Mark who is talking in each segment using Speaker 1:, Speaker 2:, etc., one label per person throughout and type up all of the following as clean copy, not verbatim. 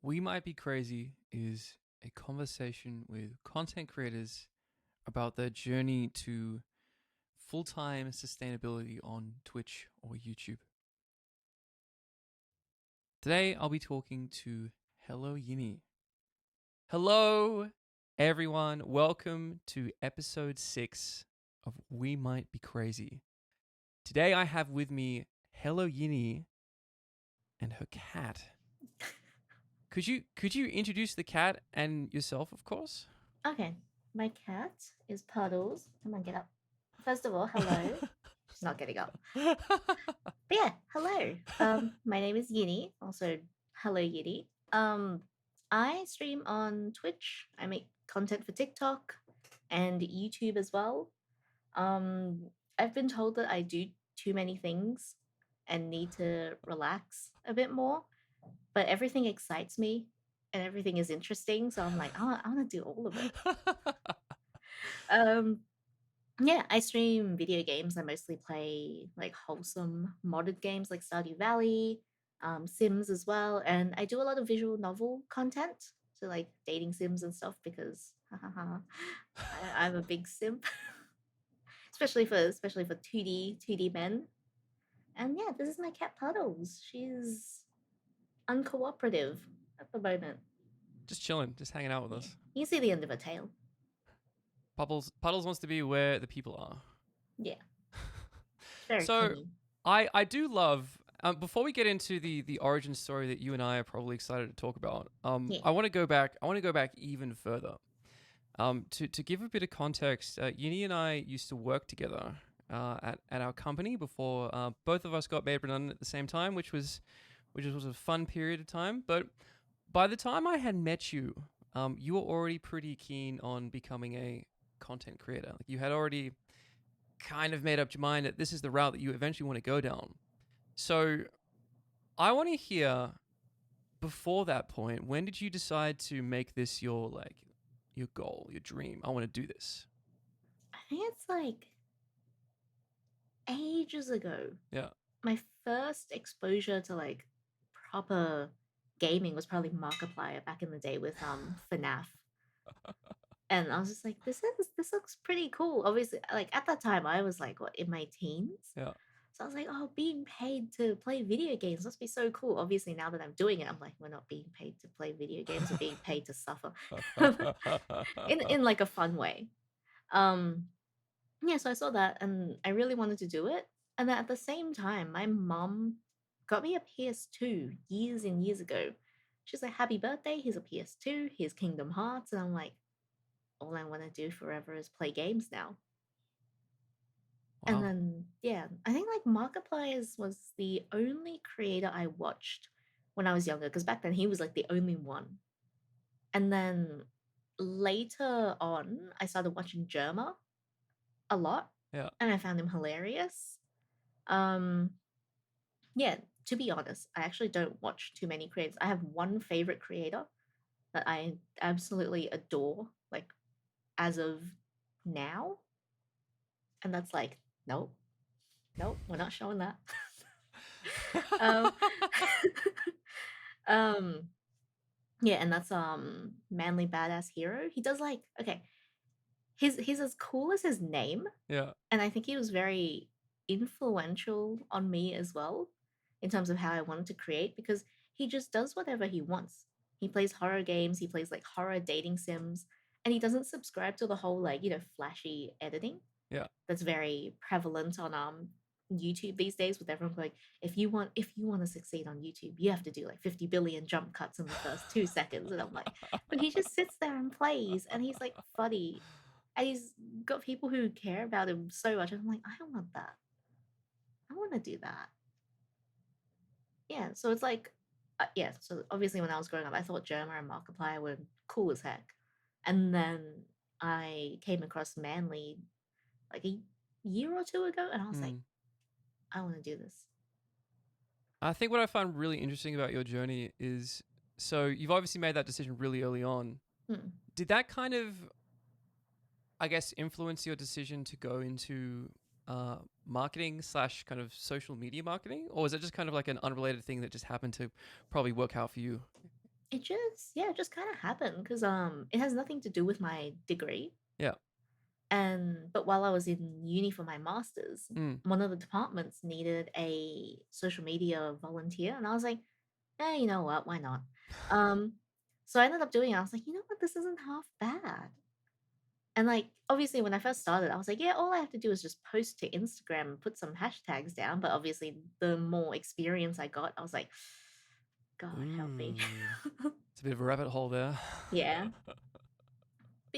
Speaker 1: We Might Be Crazy is a conversation with content creators about their journey to full time sustainability on Twitch or YouTube. Today, I'll be talking to HelloYinny. Hello, everyone. Welcome to episode 6 of We Might Be Crazy. Today, I have with me HelloYinny and her cat. Could you introduce the cat and yourself, of course?
Speaker 2: Okay, my cat is Puddles. Come on, get up. First of all, hello. She's not getting up. But yeah, hello. My name is Yinny. Also, hello Yinny. I stream on Twitch. I make content for TikTok and YouTube as well. Um, I've been told that I do too many things and need to relax a bit more, but everything excites me and everything is interesting. So I'm like, I want to do all of it. Um, Yeah, I stream video games. I mostly play like wholesome modded games like Stardew Valley, Sims as well, and I do a lot of visual novel content, so like dating sims and stuff because I'm a big simp, especially for 2D men. And yeah, this is my cat Puddles. She's uncooperative at the moment.
Speaker 1: Just chilling, just hanging out with
Speaker 2: Yeah,
Speaker 1: us.
Speaker 2: you see the end of her tail.
Speaker 1: Puddles wants to be where the people are.
Speaker 2: Yeah, very
Speaker 1: So
Speaker 2: clingy.
Speaker 1: I do love. Before we get into the origin story that you and I are probably excited to talk about,
Speaker 2: Yeah.
Speaker 1: I want to go back. I want to go back even further. To give a bit of context, Yinny and I used to work together at our company before both of us got made redundant at the same time, which was a fun period of time. But by the time I had met you, you were already pretty keen on becoming a content creator. Like you had already kind of made up your mind that this is the route that you eventually want to go down. So I want to hear before that point, when did you decide to make this your goal, your dream? I want to do this.
Speaker 2: I think it's like ages ago.
Speaker 1: Yeah.
Speaker 2: My first exposure to like proper gaming was probably Markiplier back in the day with FNAF. And I was just like, this looks pretty cool. Obviously, like at that time I was like what in my teens.
Speaker 1: Yeah.
Speaker 2: So I was like, oh, being paid to play video games must be so cool. Obviously, now that I'm doing it, I'm like, we're not being paid to play video games, we're being paid to suffer. In like a fun way. Um yeah, so I saw that and I really wanted to do it. And then at the same time, my mom got me a PS2 years and years ago. She's like, happy birthday, here's a PS2, here's Kingdom Hearts. And I'm like, all I want to do forever is play games now. And
Speaker 1: Wow.
Speaker 2: then, yeah, I think like Markiplier's was the only creator I watched when I was younger, because back then he was like the only one. And then later on, I started watching Germa a lot
Speaker 1: Yeah.
Speaker 2: and I found him hilarious. Um, Yeah, to be honest, I actually don't watch too many creators. I have one favorite creator that I absolutely adore, like as of now, and that's like, nope, nope, we're not showing that. um, um, yeah, and that's manly badass hero. He does like okay, he's as cool as his name,
Speaker 1: Yeah.
Speaker 2: and I think he was very influential on me as well in terms of how I wanted to create because he just does whatever he wants. He plays horror games, he plays like horror dating sims, and he doesn't subscribe to the whole like, flashy editing
Speaker 1: Yeah.
Speaker 2: that's very prevalent on YouTube these days with everyone like if you want to succeed on YouTube, you have to do like 50 billion jump cuts in the first 2 seconds. And I'm like, but he just sits there and plays and he's like funny and he's got people who care about him so much. And I'm like, I want that. I want to do that. Yeah. So it's like, yeah. So obviously, when I was growing up, I thought Germa and Markiplier were cool as heck. And then I came across Manly like a year or two ago, and I was like,
Speaker 1: Hmm.
Speaker 2: I want to do this.
Speaker 1: I think what I find really interesting about your journey is so you've obviously made that decision really early on.
Speaker 2: Hmm.
Speaker 1: Did that kind of, I guess, influence your decision to go into marketing slash kind of social media marketing? Or was it just kind of like an unrelated thing that just happened to probably work out for you?
Speaker 2: it just kind of happened because it has nothing to do with my degree.
Speaker 1: Yeah.
Speaker 2: And but while I was in uni for my masters,
Speaker 1: Mm.
Speaker 2: one of the departments needed a social media volunteer, and I was like, you know what? Why not? Um, so I ended up doing it. I was like, you know what? This isn't half bad. And like, obviously, when I first started, I was like, yeah, all I have to do is just post to Instagram and put some hashtags down. But obviously, the more experience I got, I was like, God help me.
Speaker 1: Ooh. It's a bit of a rabbit hole there.
Speaker 2: Yeah. But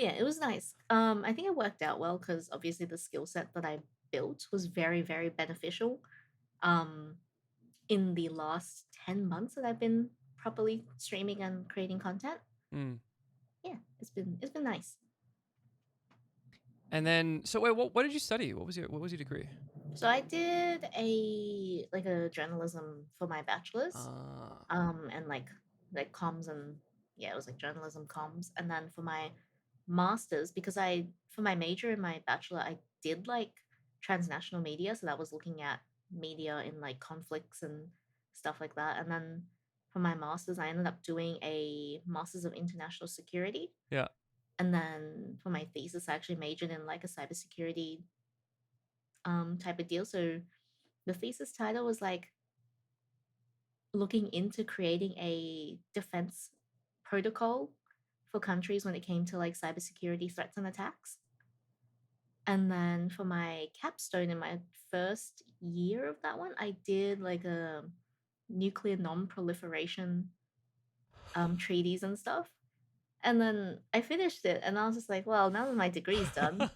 Speaker 2: yeah, it was nice. I think it worked out well because obviously the skill set that I built was very, very beneficial. Um, in the last 10 months that I've been properly streaming and creating content.
Speaker 1: Mm.
Speaker 2: Yeah, it's been nice.
Speaker 1: And then, so wait, what did you study? What was your degree?
Speaker 2: So I did a journalism for my bachelor's,
Speaker 1: Ah.
Speaker 2: and like comms and yeah, it was like journalism comms, and then for my master's because I for my major in my bachelor I did like transnational media, so that was looking at media in like conflicts and stuff like that, and then for my master's I ended up doing a master's of international security,
Speaker 1: Yeah.
Speaker 2: and then for my thesis I actually majored in like a cybersecurity type of deal. So the thesis title was like looking into creating a defense protocol for countries when it came to like cybersecurity threats and attacks. And then for my capstone in my first year of that one, I did like a nuclear non-proliferation treaties and stuff. And then I finished it and I was just like, well, now that my degree's done,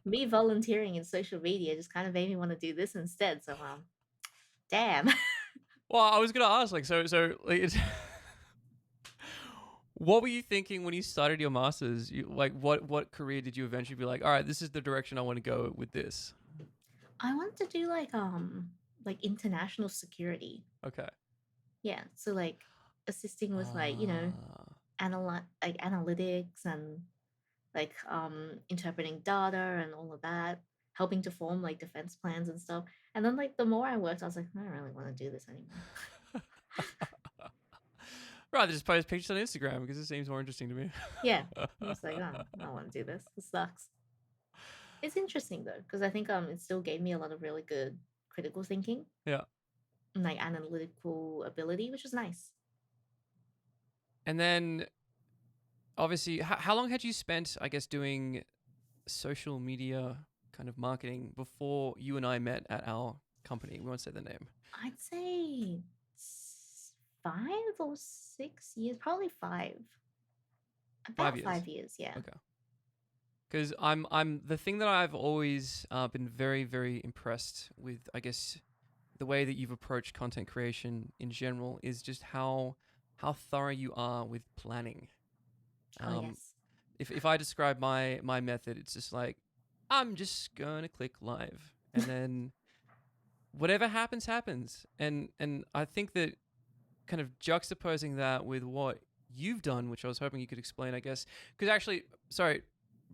Speaker 2: me volunteering in social media just kind of made me want to do this instead. So damn.
Speaker 1: Well, I was gonna ask, like, like, what were you thinking when you started your masters? Like, what career did you eventually be like, all right, this is the direction I want to go with this?
Speaker 2: I wanted to do like international security.
Speaker 1: Okay.
Speaker 2: Yeah, so like assisting with like,
Speaker 1: Ah.
Speaker 2: like analytics and like interpreting data and all of that, helping to form like defense plans and stuff. And then like the more I worked, I was like, I don't really want to do this anymore.
Speaker 1: Rather just post pictures on Instagram because it seems more interesting to me.
Speaker 2: Yeah. I was like, oh, I don't want to do this. This sucks. It's interesting though, because I think it still gave me a lot of really good critical thinking
Speaker 1: Yeah.
Speaker 2: and like analytical ability, which was nice.
Speaker 1: And then, obviously, how long had you spent, I guess, doing social media kind of marketing before you and I met at our company? We won't say the name.
Speaker 2: I'd say 5 or 6 years, probably five.
Speaker 1: 5 years.
Speaker 2: 5 years, yeah.
Speaker 1: Okay. Because I'm the thing that I've always been very, very impressed with, I guess, the way that you've approached content creation in general is just how thorough you are with planning.
Speaker 2: Oh
Speaker 1: Um,
Speaker 2: yes.
Speaker 1: if I describe my method, it's just like I'm just gonna click live, and then whatever happens happens. And I think that kind of juxtaposing that with what you've done, which I was hoping you could explain, I guess, because actually, sorry,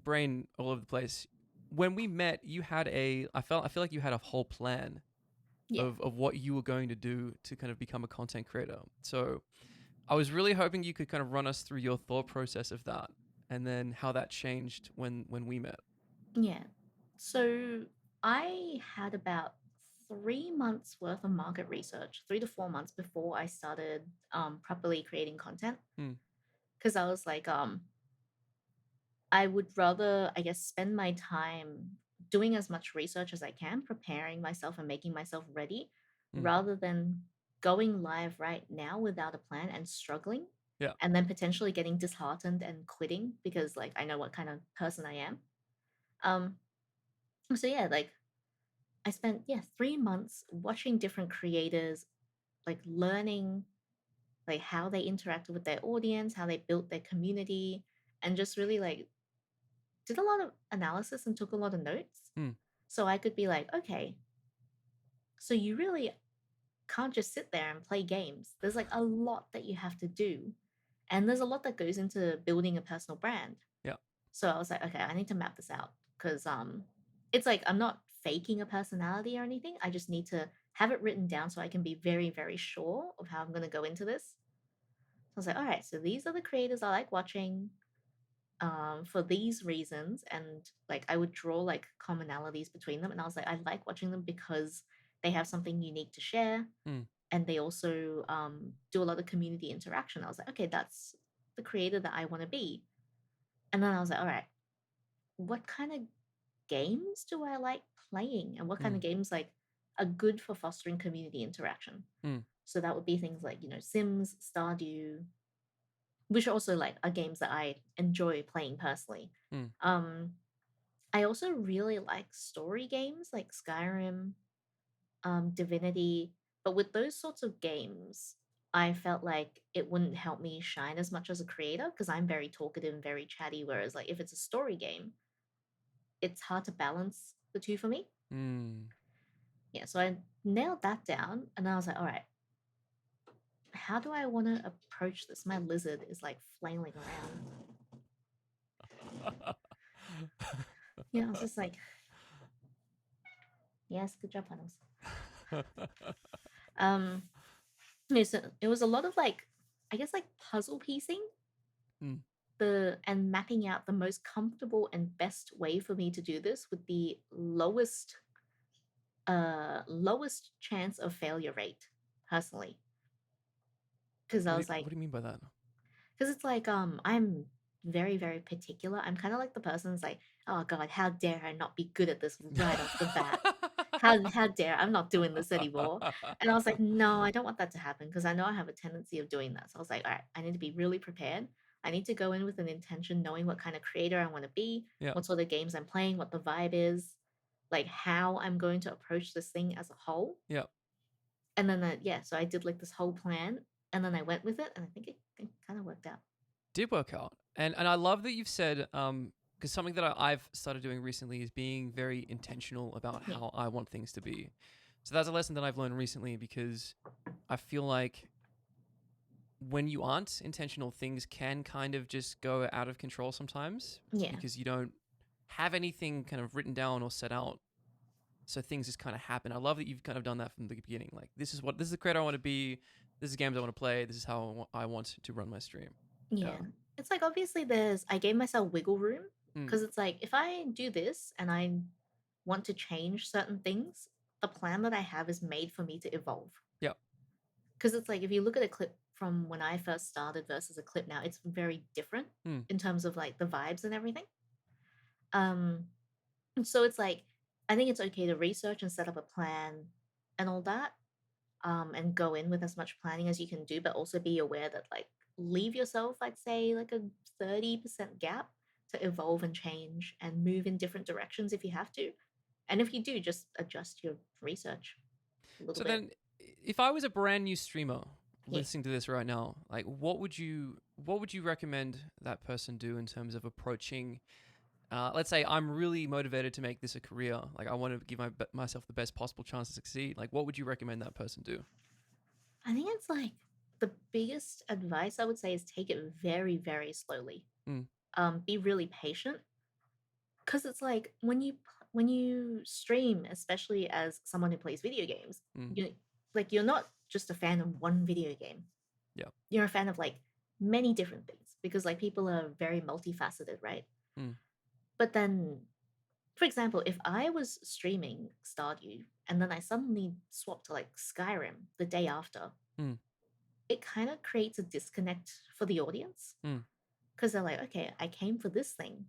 Speaker 1: brain all over the place. When we met, you had I feel like you had a whole plan
Speaker 2: Yeah.
Speaker 1: of what you were going to do to kind of become a content creator. So I was really hoping you could kind of run us through your thought process of that and then how that changed when we met.
Speaker 2: Yeah. So I had about 3 months worth of market research, 3 to 4 months before I started properly creating content.
Speaker 1: Hmm.
Speaker 2: Because I was like, I would rather, I guess, spend my time doing as much research as I can, preparing myself and making myself ready,
Speaker 1: Hmm.
Speaker 2: rather than going live right now without a plan and struggling,
Speaker 1: Yeah.
Speaker 2: and then potentially getting disheartened and quitting because, like, I know what kind of person I am. Um, so yeah, like I spent 3 months watching different creators, like learning like how they interacted with their audience, how they built their community, and just really like did a lot of analysis and took a lot of notes.
Speaker 1: Hmm.
Speaker 2: So I could be like, okay, so you really can't just sit there and play games. There's like a lot that you have to do. And there's a lot that goes into building a personal brand.
Speaker 1: Yeah.
Speaker 2: So I was like, okay, I need to map this out because it's like I'm not faking a personality or anything. I just need to have it written down so I can be very, very sure of how I'm gonna go into this. I was like, all right, so these are the creators I like watching for these reasons. And like I would draw like commonalities between them. And I was like, I like watching them because they have something unique to share.
Speaker 1: Mm,
Speaker 2: And they also do a lot of community interaction. I was like, okay, that's the creator that I want to be. And then I was like, all right, what kind of games do I like playing? And what kind
Speaker 1: mm,
Speaker 2: of games like are good for fostering community interaction?
Speaker 1: mm,
Speaker 2: So that would be things like, Sims, Stardew, which also like are games that I enjoy playing personally.
Speaker 1: mm.
Speaker 2: Um, I also really like story games like Skyrim, Divinity, but with those sorts of games, I felt like it wouldn't help me shine as much as a creator because I'm very talkative and very chatty. Whereas like if it's a story game, it's hard to balance the two for me.
Speaker 1: Mm.
Speaker 2: Yeah, so I nailed that down, and I was like, all right, how do I want to approach this? My lizard is like flailing around. Yeah, I was just like, yes, good job, Panos. Um, so it was a lot of like, I guess like puzzle piecing
Speaker 1: Mm.
Speaker 2: and mapping out the most comfortable and best way for me to do this with the lowest chance of failure rate, personally. Because I was
Speaker 1: What
Speaker 2: like,
Speaker 1: do you mean by that?
Speaker 2: because it's like I'm very very particular. I'm kind of like the person who's like, oh god, how dare I not be good at this right off the bat? How dare I'm not doing this anymore? And I was like, no, I don't want that to happen because I know I have a tendency of doing that. So I was like, all right, I need to be really prepared. I need to go in with an intention, knowing what kind of creator I want to be,
Speaker 1: Yeah,
Speaker 2: what sort of games I'm playing, what the vibe is, like how I'm going to approach this thing as a whole.
Speaker 1: yeah.
Speaker 2: And then yeah, so I did like this whole plan, and then I went with it, and I think it kind of worked out.
Speaker 1: Did work out, and I love that you've said because something that I've started doing recently is being very intentional about
Speaker 2: Yeah,
Speaker 1: how I want things to be. So that's a lesson that I've learned recently because I feel like when you aren't intentional, things can kind of just go out of control sometimes
Speaker 2: yeah,
Speaker 1: because you don't have anything kind of written down or set out. So things just kind of happen. I love that you've kind of done that from the beginning. Like this is the creator I want to be. This is games I want to play. This is how I want to run my stream.
Speaker 2: yeah.
Speaker 1: Yeah.
Speaker 2: It's like obviously I gave myself wiggle room
Speaker 1: Mm,
Speaker 2: because it's like if I do this and I want to change certain things, the plan that I have is made for me to evolve.
Speaker 1: yeah.
Speaker 2: Because it's like if you look at a clip from when I first started versus a clip now, it's very different
Speaker 1: Mm,
Speaker 2: in terms of like the vibes and everything. Um, and so it's like I think it's okay to research and set up a plan and all that, and go in with as much planning as you can do, but also be aware that like leave yourself, I'd say, like a 30% gap to evolve and change and move in different directions if you have to. And if you do, just adjust your research a little
Speaker 1: So
Speaker 2: bit.
Speaker 1: then, if I was a brand new streamer
Speaker 2: Yeah.
Speaker 1: listening to this right now, like what would you recommend that person do in terms of approaching? Let's say I'm really motivated to make this a career. Like I want to give myself the best possible chance to succeed. Like what would you recommend that person do?
Speaker 2: I think it's like the biggest advice I would say is take it very, very slowly.
Speaker 1: Mm,
Speaker 2: Be really patient because it's like when you stream, especially as someone who plays video games,
Speaker 1: mm,
Speaker 2: you're not just a fan of one video game.
Speaker 1: yeah.
Speaker 2: You're a fan of like many different things because like people are very multifaceted, right?
Speaker 1: Mm,
Speaker 2: But then, for example, if I was streaming Stardew and then I suddenly swapped to like Skyrim the day after,
Speaker 1: mm,
Speaker 2: it kind of creates a disconnect for the audience
Speaker 1: mm,
Speaker 2: because they're like, okay, I came for this thing,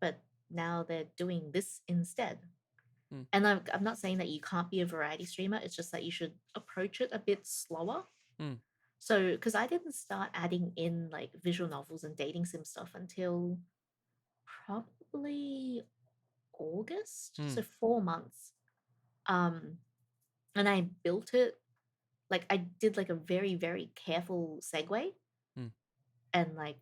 Speaker 2: but now they're doing this instead.
Speaker 1: mm,
Speaker 2: And I'm not saying that you can't be a variety streamer, it's just that you should approach it a bit slower.
Speaker 1: mm,
Speaker 2: So, because I didn't start adding in like visual novels and dating sim stuff until probably August,
Speaker 1: mm,
Speaker 2: so 4 months. Um, and I built it like I did like a very, very careful segue
Speaker 1: mm,
Speaker 2: and like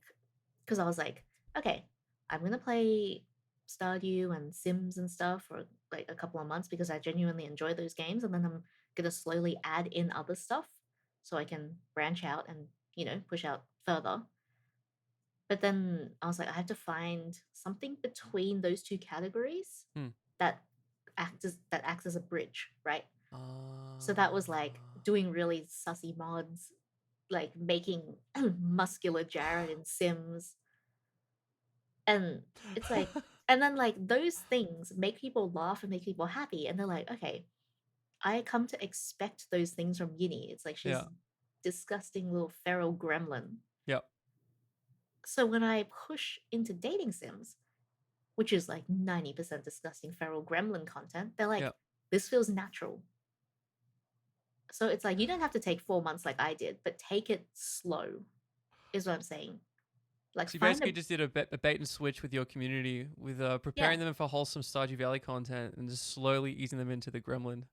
Speaker 2: because I was like, okay, I'm gonna play Stardew and Sims and stuff for like a couple of months because I genuinely enjoy those games, and then I'm gonna slowly add in other stuff so I can branch out and push out further. But then I was like, I have to find something between those two categories
Speaker 1: mm.
Speaker 2: that acts as a bridge, right? So that was like
Speaker 1: Ah.
Speaker 2: doing really sussy mods, like making muscular Jared in Sims, and it's like, and then like those things make people laugh and make people happy, and they're like, okay, I come to expect those things from Yinny. It's like
Speaker 1: Yeah.
Speaker 2: she's disgusting little feral gremlin.
Speaker 1: Yep.
Speaker 2: So when I push into dating sims, which is like 90% disgusting feral gremlin content, they're like,
Speaker 1: Yep.
Speaker 2: this feels natural. So it's like you don't have to take 4 months like I did, but take it slow, is what I'm saying. Like
Speaker 1: So you
Speaker 2: find a
Speaker 1: basically just did a bait and switch with your community, with
Speaker 2: yeah,
Speaker 1: preparing them for wholesome Stardew Valley content and just slowly easing them into the
Speaker 2: yeah.
Speaker 1: Gremlin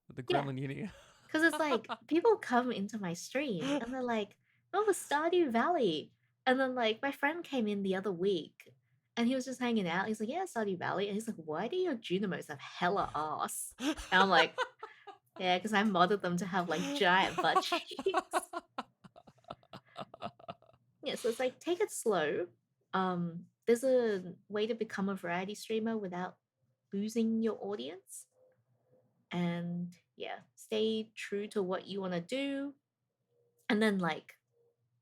Speaker 1: Yinny.
Speaker 2: Because it's like people come into my stream and they're like, oh, Stardew Valley. And then like my friend came in the other week and he was just hanging out. He's like, yeah, Stardew Valley. And he's like, why do your Junimos have hella ass? And I'm like, yeah, because I modded them to have like giant butt cheeks. Yeah, so it's like take it slow. There's a way to become a variety streamer without losing your audience. And yeah, stay true to what you want to do. And then like,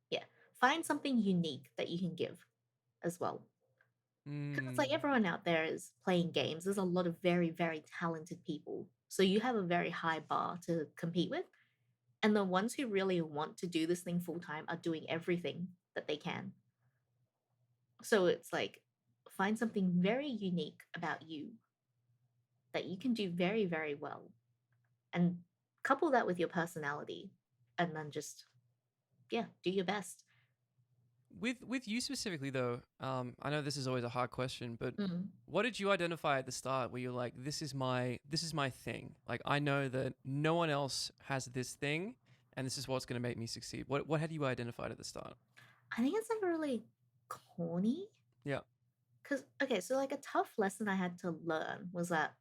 Speaker 2: yeah, find something unique that you can give as well. Because it's like
Speaker 1: Mm.
Speaker 2: everyone out there is playing games. There's a lot of very, very talented people. So you have a very high bar to compete with. And the ones who really want to do this thing full time are doing everything that they can. So it's like find something very unique about you that you can do very, very well. And couple that with your personality. And then just, yeah, do your best.
Speaker 1: With you specifically though, I know this is always a hard question, but
Speaker 2: Mm.
Speaker 1: what did you identify at the start where you're like, this is my thing. Like I know that no one else has this thing, and this is what's going to make me succeed. What had you identified at the start?
Speaker 2: I think it's like really corny.
Speaker 1: Yeah.
Speaker 2: Because, okay, so like a tough lesson I had to learn was that,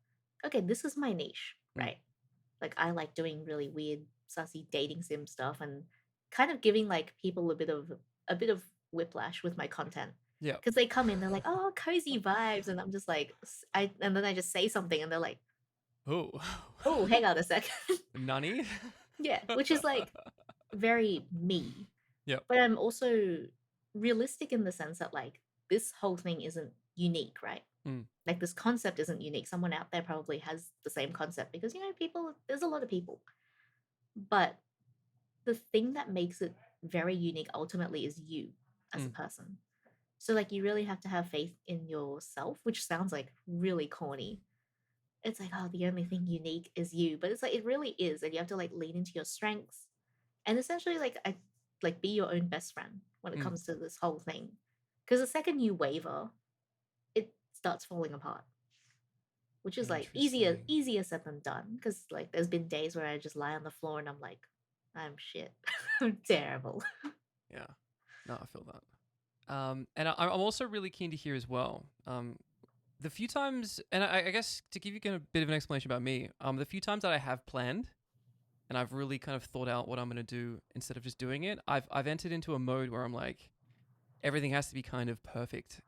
Speaker 2: okay, this is my niche,
Speaker 1: Mm.
Speaker 2: right? Like I like doing really weird, sussy dating sim stuff and kind of giving like people a bit of whiplash with my content.
Speaker 1: Yeah.
Speaker 2: Because they come in, they're like, oh, cozy vibes. And I'm just like, and then I just say something and they're like,
Speaker 1: Oh.
Speaker 2: oh, hang on a second.
Speaker 1: Nani?
Speaker 2: Yeah, which is like very me.
Speaker 1: Yep.
Speaker 2: But I'm also realistic in the sense that like this whole thing isn't unique, right?
Speaker 1: Mm.
Speaker 2: Like this concept isn't unique. Someone out there probably has the same concept because people there's a lot of people. But the thing that makes it very unique ultimately is you as a
Speaker 1: Mm.
Speaker 2: person. So like you really have to have faith in yourself, which sounds like really corny. It's like, oh, the only thing unique is you. But it's like it really is. And you have to like lean into your strengths and essentially like be your own best friend when it
Speaker 1: Mm.
Speaker 2: comes to this whole thing. Because the second you waver, it starts falling apart, which is like easier
Speaker 1: Interesting.
Speaker 2: easier said than done. Because like there's been days where I just lie on the floor and I'm like, I'm shit, I'm terrible.
Speaker 1: Yeah. No, I feel that. And I'm also really keen to hear as well. The few times, and I guess to give you kind of a bit of an explanation about me, the few times that I have planned and I've really kind of thought out what I'm going to do instead of just doing it, I've entered into a mode where I'm like, everything has to be kind of perfect.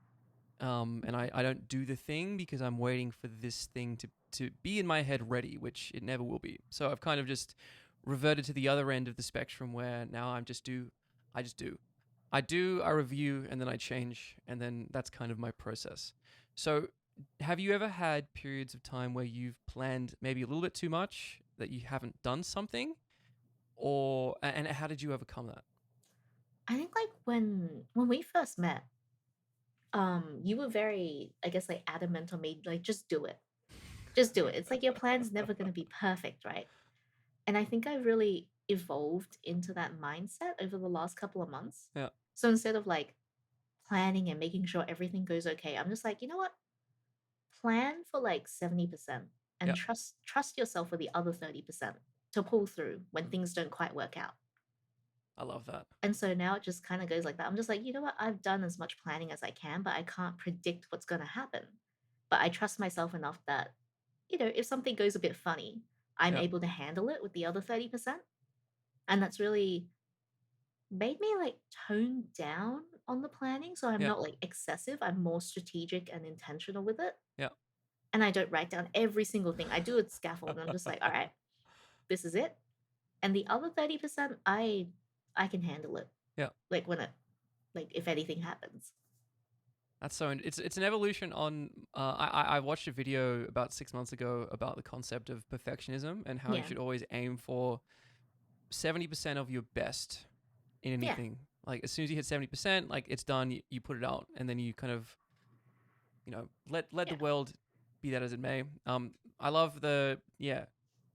Speaker 1: And I don't do the thing because I'm waiting for this thing to be in my head ready, which it never will be. So I've kind of just reverted to the other end of the spectrum where now I just do. I review, and then I change, and then that's kind of my process. So have you ever had periods of time where you've planned maybe a little bit too much, that you haven't done something, or and how did you overcome that?
Speaker 2: I think like when we first met, you were very, I guess, like adamant on me, like just do it. Just do it. It's like your plan's never gonna be perfect, right? And I think I really evolved into that mindset over the last couple of months.
Speaker 1: Yeah.
Speaker 2: So instead of like planning and making sure everything goes okay, I'm just like, you know what? Plan for like 70% and
Speaker 1: Yeah.
Speaker 2: trust yourself for the other 30% to pull through when things don't quite work out.
Speaker 1: I love that.
Speaker 2: And so now it just kind of goes like that. I'm just like, you know what? I've done as much planning as I can, but I can't predict what's going to happen. But I trust myself enough that, if something goes a bit funny, I'm
Speaker 1: Yeah.
Speaker 2: able to handle it with the other 30%. And that's really made me like tone down on the planning. So I'm
Speaker 1: Yeah.
Speaker 2: not like excessive. I'm more strategic and intentional with it.
Speaker 1: Yeah.
Speaker 2: And I don't write down every single thing. I do a scaffold and I'm just like, all right, this is it. And the other 30%, I can handle it.
Speaker 1: Yeah.
Speaker 2: Like when it, like if anything happens.
Speaker 1: That's so. It's an evolution on. I watched a video about 6 months ago about the concept of perfectionism and how you
Speaker 2: Yeah.
Speaker 1: should always aim for 70% of your best in
Speaker 2: Yeah.
Speaker 1: anything. Like as soon as you hit 70%, like it's done. You put it out, and then you kind of let the
Speaker 2: Yeah.
Speaker 1: world be that as it may. I love the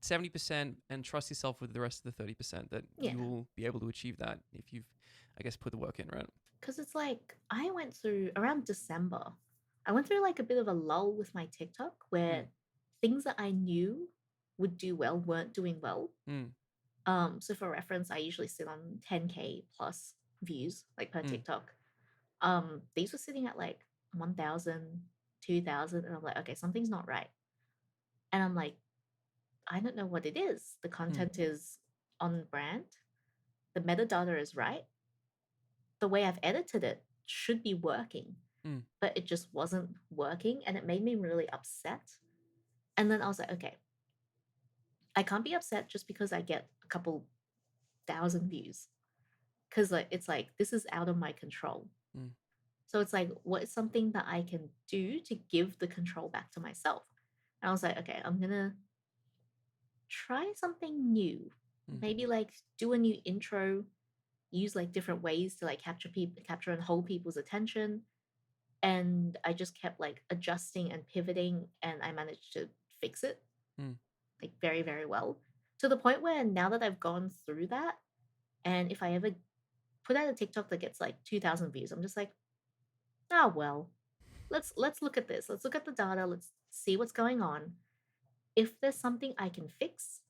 Speaker 1: 70% and trust yourself with the rest of the 30% that
Speaker 2: Yeah.
Speaker 1: you will be able to achieve that if you've, I guess, put the work in, right?
Speaker 2: Because it's like I went through around December, I went through like a bit of a lull with my TikTok where
Speaker 1: Mm,
Speaker 2: things that I knew would do well weren't doing well.
Speaker 1: mm,
Speaker 2: So for reference, I usually sit on 10K plus views like per
Speaker 1: mm,
Speaker 2: TikTok. These were sitting at like 1,000, 2,000, and I'm like, okay, something's not right. And I'm like, I don't know what it is. The
Speaker 1: mm,
Speaker 2: content is on brand, the metadata is right, the way I've edited it should be working,
Speaker 1: mm,
Speaker 2: but it just wasn't working, and it made me really upset. And then I was like, okay, I can't be upset just because I get a couple thousand views, because like it's like this is out of my control.
Speaker 1: mm,
Speaker 2: So it's like, what is something that I can do to give the control back to myself? And I was like, okay, I'm gonna try something new.
Speaker 1: mm.
Speaker 2: Maybe like do a new intro, use like different ways to like capture and hold people's attention. And I just kept like adjusting and pivoting, and I managed to fix it
Speaker 1: Mm.
Speaker 2: like very, very well. To the point where now that I've gone through that, and if I ever put out a TikTok that gets like 2,000 views, I'm just like, oh well, let's look at this. Let's look at the data. Let's see what's going on. If there's something I can fix,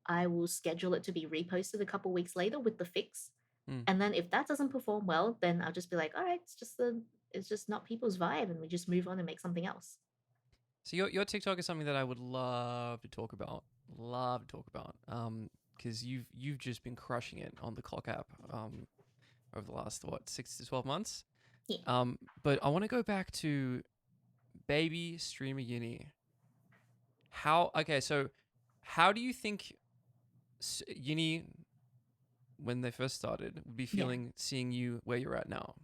Speaker 2: I will schedule it to be reposted a couple weeks later with the fix.
Speaker 1: Mm.
Speaker 2: And then if that doesn't perform well, then I'll just be like, all right, it's just not people's vibe, and we just move on and make something else.
Speaker 1: So your TikTok is something that I would love to talk about. Love to talk about. Because you've just been crushing it on the Clock app. Over the last 6 to 12 months.
Speaker 2: Yeah.
Speaker 1: But I want to go back to baby streamer Yinny. So how do you think Yinny, when they first started, would be
Speaker 2: Yeah.
Speaker 1: feeling seeing you where you're at now?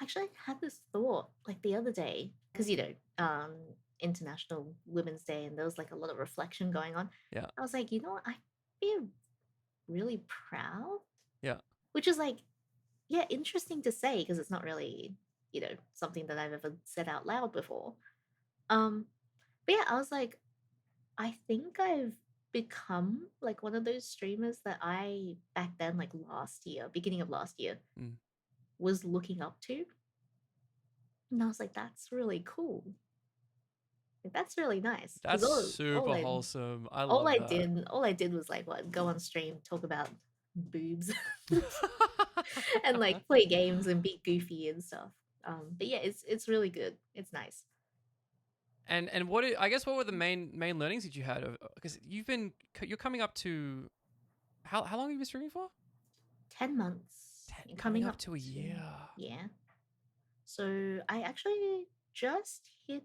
Speaker 2: Actually, I had this thought like the other day, because International Women's Day, and there was like a lot of reflection going on.
Speaker 1: Yeah.
Speaker 2: I was like, you know what, I'd be really proud,
Speaker 1: Yeah.
Speaker 2: which is like, yeah, interesting to say because it's not really, something that I've ever said out loud before. Um, but yeah, I was like, I think I've become like one of those streamers that I back then, like last year, beginning of last year,
Speaker 1: Mm.
Speaker 2: was looking up to. And I was like, that's really cool. Like, that's really nice. Because
Speaker 1: That's super wholesome. I love that.
Speaker 2: all I did was like what, go on stream, talk about boobs and like play games and be goofy and stuff. But yeah, it's really good. It's nice.
Speaker 1: And I guess what were the main learnings that you had? Because you're coming up to how long have you been streaming for?
Speaker 2: 10 months.
Speaker 1: Coming
Speaker 2: Coming
Speaker 1: up
Speaker 2: up
Speaker 1: to a
Speaker 2: to,
Speaker 1: year.
Speaker 2: yeah. So I actually just hit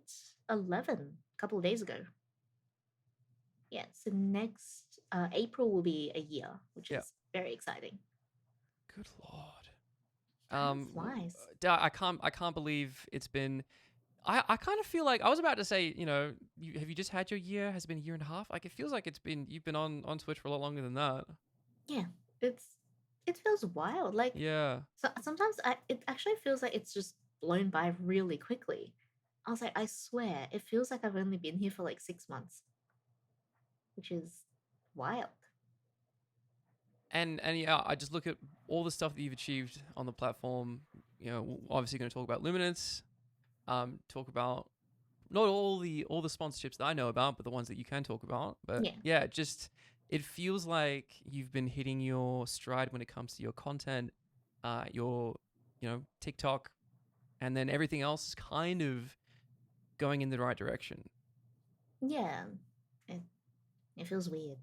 Speaker 2: 11 a couple of days ago. Yeah, so next April will be a year, which
Speaker 1: Yeah.
Speaker 2: is very exciting.
Speaker 1: Good lord.
Speaker 2: Time flies.
Speaker 1: I can't believe it's been. I kind of feel like I was about to say, have you just had your year? Has it been a year and a half? Like it feels like you've been on Twitch for a lot longer than that.
Speaker 2: Yeah, it feels wild. Like
Speaker 1: Yeah.
Speaker 2: sometimes it actually feels like it's just blown by really quickly. I was like, I swear, it feels like I've only been here for like 6 months, which is wild.
Speaker 1: And yeah, I just look at all the stuff that you've achieved on the platform. Obviously going to talk about Luminance, talk about not all the sponsorships that I know about, but the ones that you can talk about. But
Speaker 2: Yeah,
Speaker 1: yeah, just it feels like you've been hitting your stride when it comes to your content, your TikTok, and then everything else is kind of going in the right direction.
Speaker 2: yeah. It it feels weird.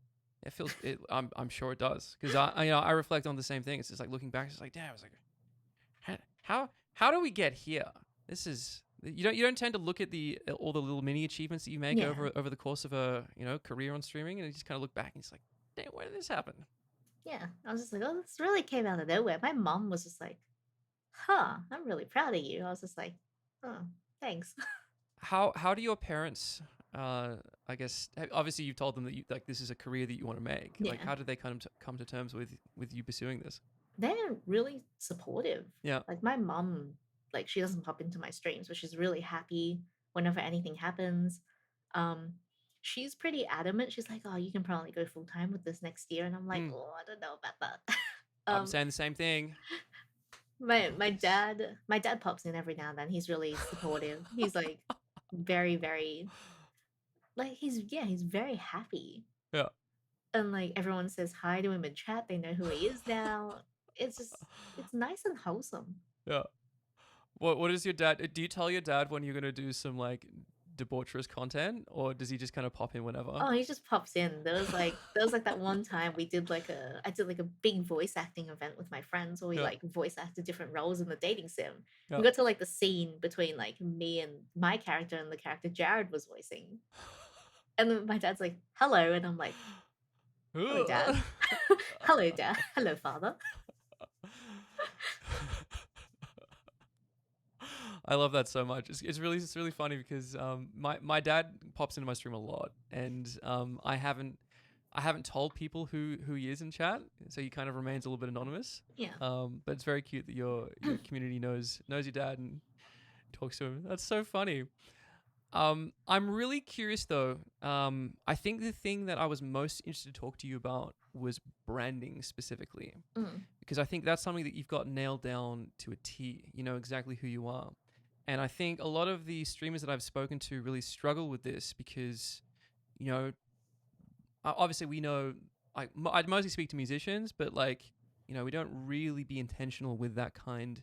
Speaker 1: It feels it. I'm sure it does because I reflect on the same thing. It's just like looking back, it's like damn. It's like how do we get here? This is you don't tend to look at all the little mini achievements that you make
Speaker 2: Yeah,
Speaker 1: over the course of a career on streaming, and you just kind of look back and it's like, damn, where did this happen?
Speaker 2: Yeah, I was just like, oh, this really came out of nowhere. My mom was just like, huh, I'm really proud of you. I was just like, oh, thanks.
Speaker 1: How do your parents? I guess obviously you've told them that you like this is a career that you want to make. Like,
Speaker 2: Yeah,
Speaker 1: how did they come to terms with you pursuing this?
Speaker 2: they're really supportive.
Speaker 1: Yeah.
Speaker 2: Like my mom, like she doesn't pop into my streams, but she's really happy whenever anything happens. Um, she's pretty adamant. She's like, "Oh, you can probably go full time with this next year," and I'm like,
Speaker 1: Mm,
Speaker 2: "Oh, I don't know about that."
Speaker 1: I'm
Speaker 2: um,
Speaker 1: saying the same thing.
Speaker 2: my dad pops in every now and then. He's really supportive. He's like very very like he's very happy,
Speaker 1: Yeah.
Speaker 2: and like everyone says hi to him in chat. They know who he is now. It's just it's nice and wholesome.
Speaker 1: Yeah. What is your dad? Do you tell your dad when you're gonna do some like debaucherous content, or does he just kind of pop in whenever?
Speaker 2: Oh, he just pops in. There was like that one time I did like a big voice acting event with my friends where we
Speaker 1: Yeah.
Speaker 2: like voice acted different roles in the dating sim.
Speaker 1: Yeah.
Speaker 2: We got to like the scene between like me and my character and the character Jared was voicing. And then my dad's like, "Hello," and I'm like, "Hello, dad." "Hello, dad." "Hello, father."
Speaker 1: I love that so much. It's really funny because my dad pops into my stream a lot, and I haven't told people who he is in chat, so he kind of remains a little bit anonymous.
Speaker 2: Yeah.
Speaker 1: But it's very cute that your community knows your dad and talks to him. That's so funny. I'm really curious though. I think the thing that I was most interested to talk to you about was branding specifically,
Speaker 2: Mm,
Speaker 1: because I think that's something that you've got nailed down to a T. You know exactly who you are. And I think a lot of the streamers that I've spoken to really struggle with this because, you know, obviously we know, I'd mostly speak to musicians, but like, you know, we don't really be intentional with that kind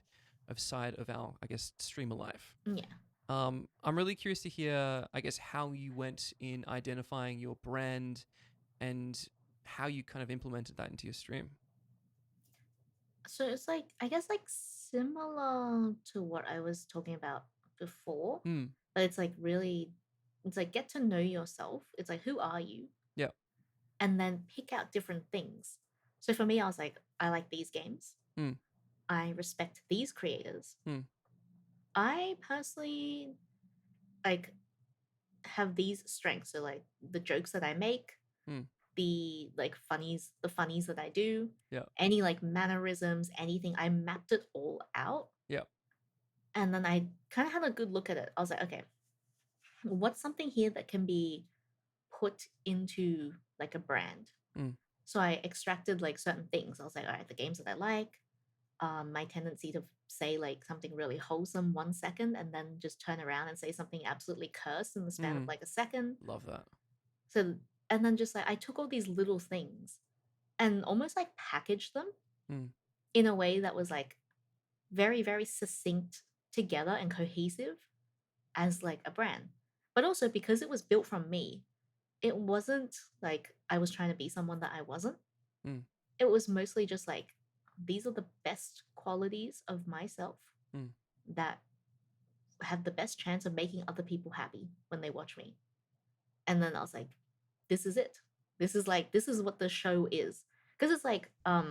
Speaker 1: of side of our, I guess, streamer life.
Speaker 2: yeah.
Speaker 1: I'm really curious to hear, I guess, how you went in identifying your brand and how you kind of implemented that into your stream.
Speaker 2: So it's like I guess like similar to what I was talking about before,
Speaker 1: Hmm.
Speaker 2: but it's like really it's like get to know yourself. It's like who are you?
Speaker 1: Yeah.
Speaker 2: And then pick out different things. So for me, I was like, I like these games.
Speaker 1: Hmm.
Speaker 2: I respect these creators.
Speaker 1: Hmm.
Speaker 2: I personally like have these strengths. So like the jokes that I make,
Speaker 1: Hmm.
Speaker 2: the funnies that I do,
Speaker 1: Yeah.
Speaker 2: any like mannerisms, anything. I mapped it all out.
Speaker 1: Yeah.
Speaker 2: And then I kind of had a good look at it. I was like, okay, what's something here that can be put into like a brand?
Speaker 1: Hmm.
Speaker 2: So I extracted like certain things. I was like, all right, the games that I like, my tendency to say like something really wholesome 1 second and then just turn around and say something absolutely cursed in the span of
Speaker 1: Hmm.
Speaker 2: like a second.
Speaker 1: Love that.
Speaker 2: So, and then just like I took all these little things and almost like packaged them
Speaker 1: Hmm.
Speaker 2: in a way that was like very, very succinct together and cohesive as like a brand. But also because it was built from me, it wasn't like I was trying to be someone that I wasn't.
Speaker 1: Hmm.
Speaker 2: It was mostly just like these are the best qualities of myself
Speaker 1: Hmm.
Speaker 2: that have the best chance of making other people happy when they watch me. And then I was like, this is it. This is what the show is. Because it's like a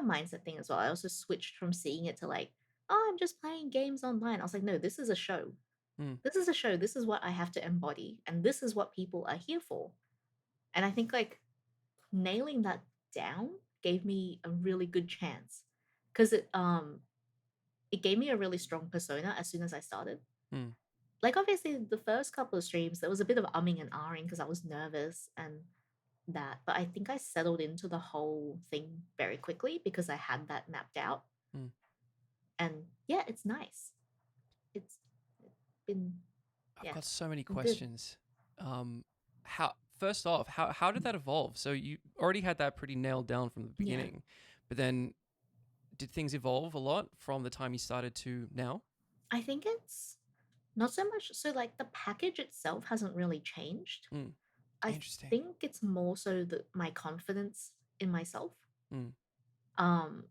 Speaker 2: mindset thing as well. I also switched from seeing it to like, oh, I'm just playing games online. I was like, no, this is a show.
Speaker 1: Hmm.
Speaker 2: This is a show. This is what I have to embody. And this is what people are here for. And I think like nailing that down gave me a really good chance. Because it gave me a really strong persona as soon as I started.
Speaker 1: Hmm.
Speaker 2: Like obviously the first couple of streams, there was a bit of umming and ahhing because I was nervous and that. But I think I settled into the whole thing very quickly because I had that mapped out.
Speaker 1: Hmm.
Speaker 2: And yeah, it's nice. It's been
Speaker 1: I've
Speaker 2: yeah,
Speaker 1: got so many
Speaker 2: good.
Speaker 1: questions. How first off, how did that evolve? So you already had that pretty nailed down from the
Speaker 2: Yeah.
Speaker 1: beginning, but then did things evolve a lot from the time you started to now?
Speaker 2: I think it's not so much so like the package itself hasn't really changed.
Speaker 1: Mm,
Speaker 2: I
Speaker 1: interesting.
Speaker 2: think it's more so that my confidence in myself.
Speaker 1: Mm,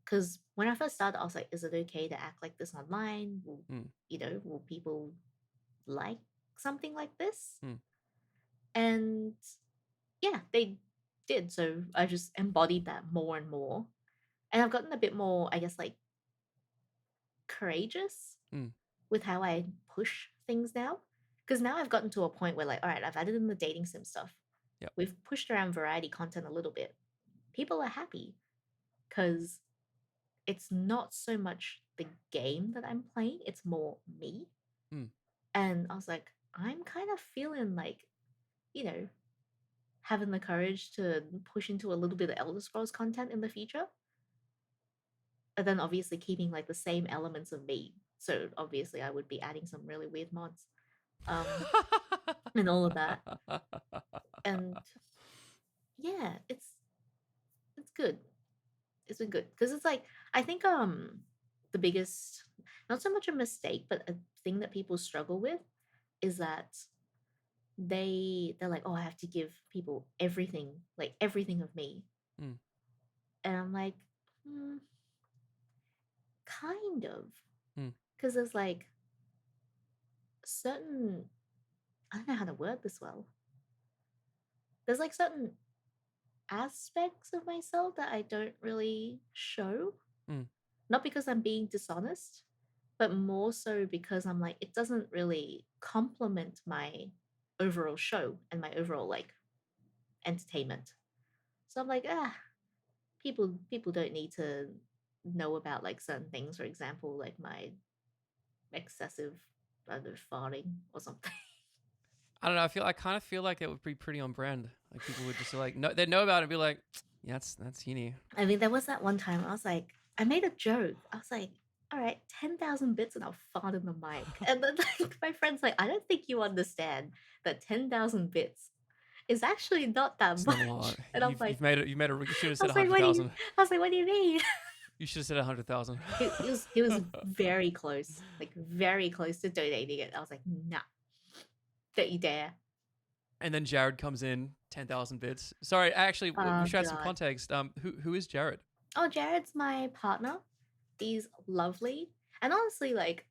Speaker 2: Because when I first started, I was like, is it okay to act like this online?
Speaker 1: mm,
Speaker 2: Will people like something like this?
Speaker 1: mm,
Speaker 2: And yeah, they did. So I just embodied that more and more. And I've gotten a bit more, I guess, like courageous
Speaker 1: Mm.
Speaker 2: with how I push things now. Because now I've gotten to a point where, like, all right, I've added in the dating sim stuff.
Speaker 1: Yep.
Speaker 2: We've pushed around variety content a little bit. People are happy because it's not so much the game that I'm playing, it's more me.
Speaker 1: Mm.
Speaker 2: And I was like, I'm kind of feeling like, you know, having the courage to push into a little bit of Elder Scrolls content in the future. And then obviously keeping like the same elements of me. So obviously I would be adding some really weird mods. And all of that. And yeah, it's good. It's been good. Because it's like I think the biggest, not so much a mistake, but a thing that people struggle with is that they're like, oh, I have to give people everything, like everything of me.
Speaker 1: Mm.
Speaker 2: And I'm like, mm, kind of.
Speaker 1: Mm.
Speaker 2: Because there's like certain, I don't know how to word this well. There's like certain aspects of myself that I don't really show.
Speaker 1: Mm.
Speaker 2: Not because I'm being dishonest, but more so because I'm like, it doesn't really complement my overall show and my overall like entertainment. So I'm like, people don't need to know about like certain things. For example, like my excessive, I don't know, farting or something.
Speaker 1: I don't know. I kind of feel like it would be pretty on brand. Like people would just like know, they'd know about it and be like, yeah, that's Yinny.
Speaker 2: I mean, there was that one time I was like, I made a joke. I was like, all right, 10,000 bits and I'll fart in the mic. And then like my friend's like, I don't think you understand that 10,000 bits is actually not that
Speaker 1: It's not a lot.
Speaker 2: much. And I'm like,
Speaker 1: You've made a. You should have
Speaker 2: I
Speaker 1: said
Speaker 2: was like, what do you?
Speaker 1: 100,000.
Speaker 2: I was like, what do you mean?
Speaker 1: You should have said 100,000.
Speaker 2: He was very close, like very close to donating it. I was like, nah, don't you dare.
Speaker 1: And then Jared comes in, 10,000 bits. Sorry, actually, we
Speaker 2: Oh
Speaker 1: should add some
Speaker 2: god.
Speaker 1: context. Who is Jared?
Speaker 2: Oh, Jared's my partner. He's lovely, and honestly, like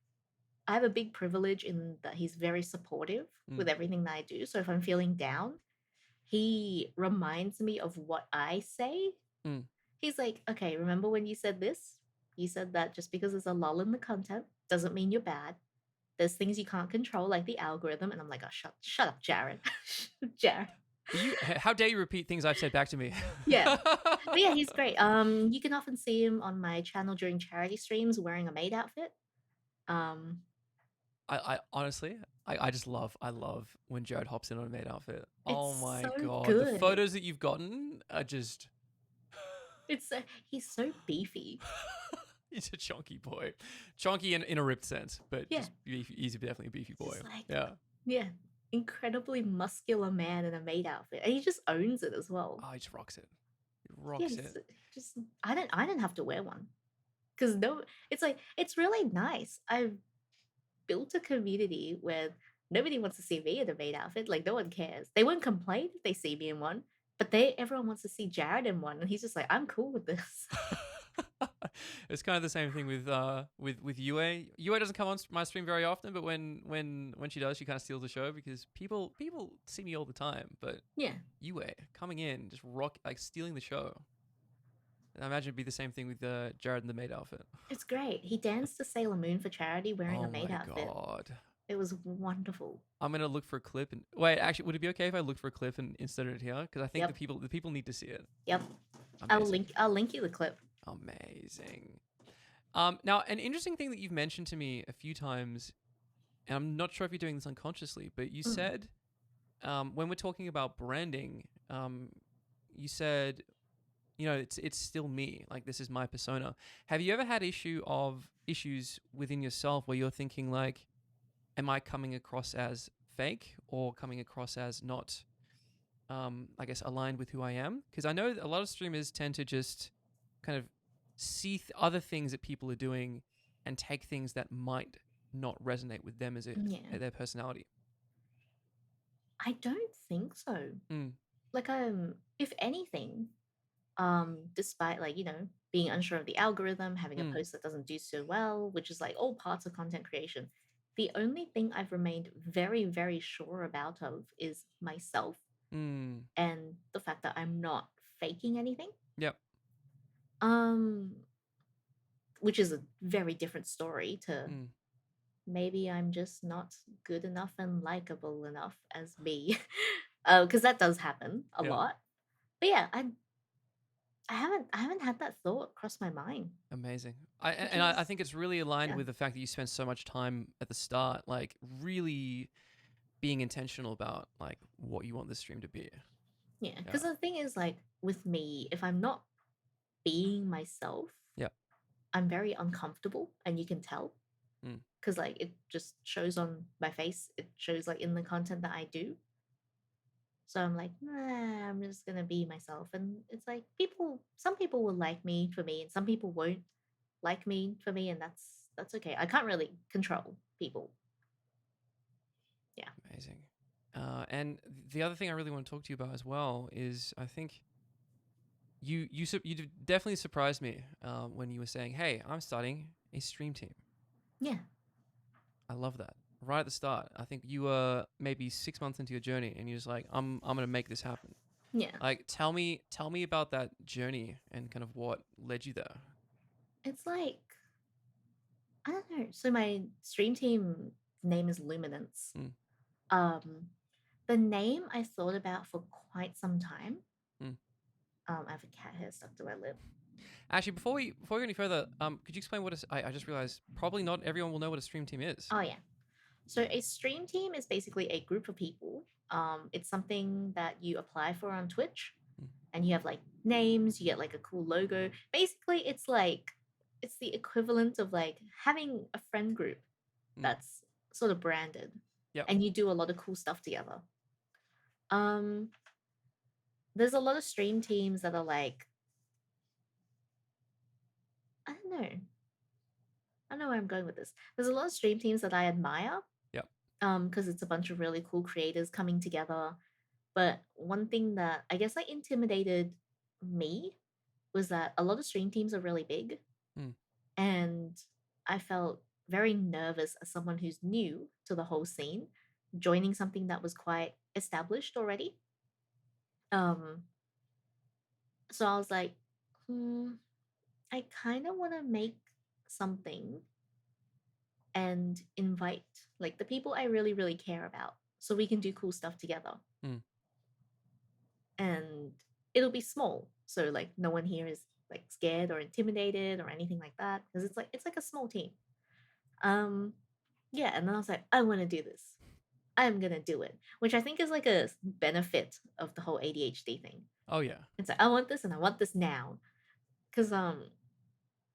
Speaker 2: I have a big privilege in that he's very supportive
Speaker 1: Mm.
Speaker 2: with everything that I do. So if I'm feeling down, he reminds me of what I say.
Speaker 1: Mm.
Speaker 2: He's like, okay, remember when you said this? You said that just because there's a lull in the content doesn't mean you're bad. There's things you can't control, like the algorithm. And I'm like, oh, shut up, Jared. Jared.
Speaker 1: How dare you repeat things I've said back to me?
Speaker 2: Yeah. But yeah, he's great. You can often see him on my channel during charity streams wearing a maid outfit. Um,
Speaker 1: I honestly, I love when Jared hops in on a maid outfit. Oh
Speaker 2: it's
Speaker 1: my
Speaker 2: so
Speaker 1: god, the
Speaker 2: good.
Speaker 1: photos that you've gotten are just.
Speaker 2: It's he's so beefy.
Speaker 1: He's a chunky boy, chunky in a ripped sense, but
Speaker 2: Yeah.
Speaker 1: just beefy. He's definitely a beefy boy.
Speaker 2: Just like
Speaker 1: Yeah.
Speaker 2: yeah, incredibly muscular man in a maid outfit, and he just owns it as well.
Speaker 1: Oh, he just rocks it. He
Speaker 2: Yeah,
Speaker 1: rocks it.
Speaker 2: just I don't have to wear one because no, it's like it's really nice. I've built a community where nobody wants to see me in a maid outfit. Like no one cares. They won't complain if they see me in one, but everyone wants to see Jared in one, and he's just like, I'm cool with this.
Speaker 1: It's kind of the same thing with Yue. Yue doesn't come on my stream very often, but when she does, she kind of steals the show because people see me all the time. But
Speaker 2: Yeah,
Speaker 1: Yue coming in, just like stealing the show. I imagine it'd be the same thing with Jared in the maid outfit.
Speaker 2: it's great. He danced to Sailor Moon for charity wearing a
Speaker 1: Oh
Speaker 2: maid
Speaker 1: my
Speaker 2: outfit.
Speaker 1: god.
Speaker 2: It was wonderful.
Speaker 1: I'm gonna look for a clip and wait. Actually, would it be okay if I looked for a clip and inserted it here? Because I think
Speaker 2: Yep.
Speaker 1: the people need to see it.
Speaker 2: Yep.
Speaker 1: Amazing.
Speaker 2: I'll link you the clip.
Speaker 1: Amazing. Now, an interesting thing that you've mentioned to me a few times, and I'm not sure if you're doing this unconsciously, but you said when we're talking about branding, you said, you know, it's still me. Like this is my persona. Have you ever had issues within yourself where you're thinking like, am I coming across as fake or coming across as not, I guess, aligned with who I am? Because I know a lot of streamers tend to just kind of see other things that people are doing and take things that might not resonate with them as
Speaker 2: Yeah.
Speaker 1: their personality.
Speaker 2: I don't think so.
Speaker 1: Mm.
Speaker 2: Like if anything, despite like, you know, being unsure of the algorithm, having a post that doesn't do so well, which is like all parts of content creation, the only thing I've remained very, very sure about of is myself
Speaker 1: Mm.
Speaker 2: and the fact that I'm not faking anything.
Speaker 1: Yep.
Speaker 2: Um, which is a very different story to
Speaker 1: Mm.
Speaker 2: maybe I'm just not good enough and likable enough as me. Because that does happen a
Speaker 1: Yeah.
Speaker 2: lot. But yeah, I haven't had that thought cross my mind,
Speaker 1: Amazing.
Speaker 2: which
Speaker 1: I
Speaker 2: is
Speaker 1: think it's really aligned
Speaker 2: yeah,
Speaker 1: with the fact that you spent so much time at the start, like really being intentional about like what you want this stream to be.
Speaker 2: yeah.
Speaker 1: Yeah.
Speaker 2: Because the thing is, like with me, if I'm not being myself,
Speaker 1: Yeah.
Speaker 2: I'm very uncomfortable, and you can tell
Speaker 1: Mm.
Speaker 2: because like it just shows on my face. It shows like in the content that I do. So I'm like, nah, I'm just gonna be myself. And it's like some people will like me for me, and some people won't like me for me, and that's okay. I can't really control people. Yeah.
Speaker 1: Amazing. And the other thing I really want to talk to you about as well is I think you definitely surprised me when you were saying, "Hey, I'm starting a stream team."
Speaker 2: Yeah.
Speaker 1: I love that. Right at the start, I think you were maybe 6 months into your journey, and you're just like, I'm gonna make this happen."
Speaker 2: Yeah.
Speaker 1: Like, tell me about that journey and kind of what led you there.
Speaker 2: It's like I don't know. So my stream team name is Luminance.
Speaker 1: Mm,
Speaker 2: Um the name I thought about for quite some time.
Speaker 1: mm.
Speaker 2: I have a cat hair stuck to my lip.
Speaker 1: Actually, before we go any further, could you explain what I just realized probably not everyone will know what a stream team is.
Speaker 2: Oh yeah. So a stream team is basically a group of people. It's something that you apply for on Twitch,
Speaker 1: Mm,
Speaker 2: and you have like names, you get like a cool logo. Basically, it's the equivalent of like having a friend group
Speaker 1: mm.
Speaker 2: that's sort of branded,
Speaker 1: Yep.
Speaker 2: and you do a lot of cool stuff together. Um, there's a lot of stream teams that are like, I don't know. I don't know where I'm going with this. There's a lot of stream teams that I admire,
Speaker 1: Yep.
Speaker 2: because it's a bunch of really cool creators coming together. But one thing that I guess like intimidated me was that a lot of stream teams are really big,
Speaker 1: Mm,
Speaker 2: and I felt very nervous as someone who's new to the whole scene, joining something that was quite established already. Um, so I was like, I kind of want to make something and invite like the people I really, really care about so we can do cool stuff together.
Speaker 1: mm.
Speaker 2: And it'll be small. So like no one here is like scared or intimidated or anything like that. Because it's like a small team. Um yeah, and then I was like, I want to do this. I'm gonna do it. Which I think is like a benefit of the whole ADHD thing.
Speaker 1: Oh yeah.
Speaker 2: It's like I want this and I want this now. Cause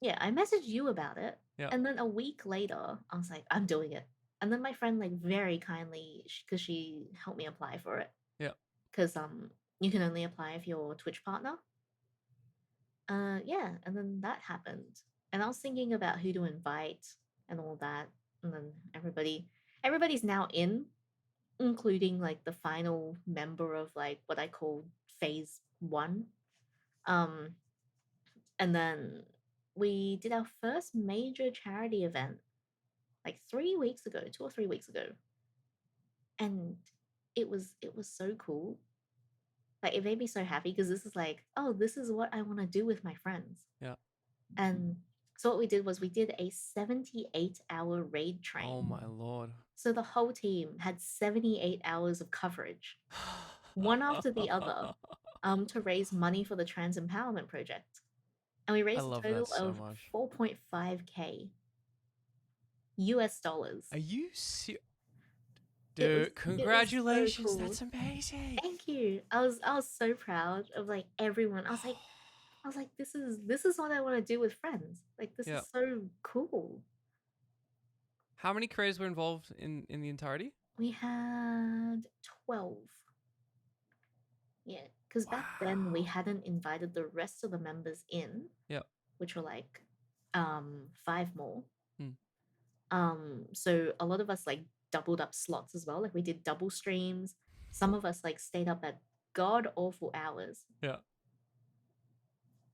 Speaker 2: yeah, I messaged you about it.
Speaker 1: Yeah.
Speaker 2: And then a week later, I was like, I'm doing it. And then my friend, like, very kindly, because she helped me apply for it,
Speaker 1: Yeah.
Speaker 2: because you can only apply if you're a Twitch partner. Yeah, and then that happened, and I was thinking about who to invite and all that, and then everybody's now in, including like the final member of like what I call phase one. Um, and then we did our first major charity event like 3 weeks ago, 2 or 3 weeks ago, and it was so cool. Like it made me so happy because this is like, oh, this is what I want to do with my friends.
Speaker 1: Yeah.
Speaker 2: And so what we did was we did a 78-hour raid train.
Speaker 1: Oh my lord.
Speaker 2: So the whole team had 78 hours of coverage, one after the other, to raise money for the Trans Empowerment Project. And we
Speaker 1: I
Speaker 2: raised a
Speaker 1: love that
Speaker 2: total
Speaker 1: so
Speaker 2: of
Speaker 1: much.
Speaker 2: 4.5K US dollars.
Speaker 1: Are you serious?
Speaker 2: It was
Speaker 1: Dude,
Speaker 2: it was so
Speaker 1: congratulations.
Speaker 2: cool.
Speaker 1: That's amazing.
Speaker 2: Thank you. I was so proud of like everyone. I was like, this is what I want to do with friends. Like this
Speaker 1: Yeah.
Speaker 2: is so cool.
Speaker 1: How many creators were involved in the entirety?
Speaker 2: We had 12. Yeah, because
Speaker 1: Wow.
Speaker 2: back then we hadn't invited the rest of the members in,
Speaker 1: Yeah.
Speaker 2: which were like five more.
Speaker 1: Hmm.
Speaker 2: So a lot of us like doubled up slots as well. Like we did double streams. Some of us like stayed up at god awful hours.
Speaker 1: Yeah.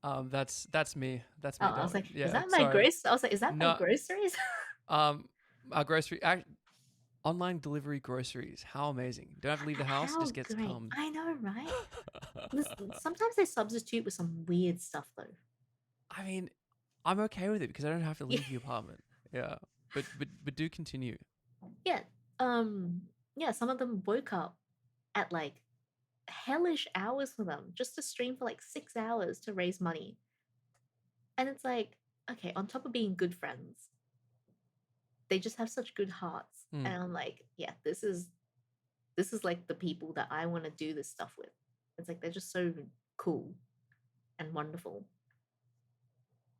Speaker 1: That's me. That's
Speaker 2: Oh,
Speaker 1: me,
Speaker 2: I was
Speaker 1: darling.
Speaker 2: like, is
Speaker 1: Yeah.
Speaker 2: that my
Speaker 1: Sorry.
Speaker 2: groceries? I was like, is that my
Speaker 1: No.
Speaker 2: groceries?
Speaker 1: Our grocery. Online delivery groceries. How amazing. You don't have to leave the house, it
Speaker 2: How
Speaker 1: just gets
Speaker 2: great.
Speaker 1: come.
Speaker 2: I know, right? Sometimes they substitute with some weird stuff though.
Speaker 1: I mean, I'm okay with it because I don't have to
Speaker 2: Yeah.
Speaker 1: leave the apartment. Yeah. But do continue.
Speaker 2: Yeah. Um, yeah, some of them woke up at like hellish hours for them just to stream for like 6 hours to raise money. And it's like, okay, on top of being good friends, they just have such good hearts.
Speaker 1: Hmm.
Speaker 2: And I'm like, yeah, this is like the people that I want to do this stuff with. It's like they're just so cool and wonderful.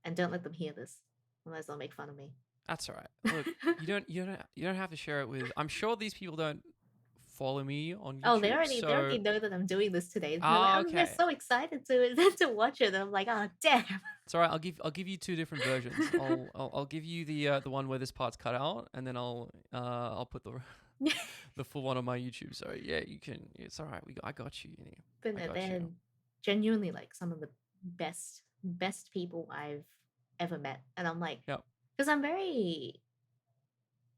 Speaker 2: And don't let them hear this, otherwise they'll make fun of me.
Speaker 1: That's all right. Look, you don't have to share it with. I'm sure these people don't follow me on
Speaker 2: Oh,
Speaker 1: YouTube,
Speaker 2: they
Speaker 1: so
Speaker 2: already know that I'm doing this today. They're like, oh, they're
Speaker 1: okay.
Speaker 2: so excited to watch it. And I'm like, oh damn.
Speaker 1: It's all right. I'll give you two different versions. I'll give you the one where this part's cut out, and then I'll put the full one on my YouTube. So yeah, you can. It's all right. I got you. Yinny.
Speaker 2: But
Speaker 1: I
Speaker 2: no,
Speaker 1: got
Speaker 2: they're
Speaker 1: you.
Speaker 2: genuinely like some of the best people I've ever met. And I'm like,
Speaker 1: Yep.
Speaker 2: because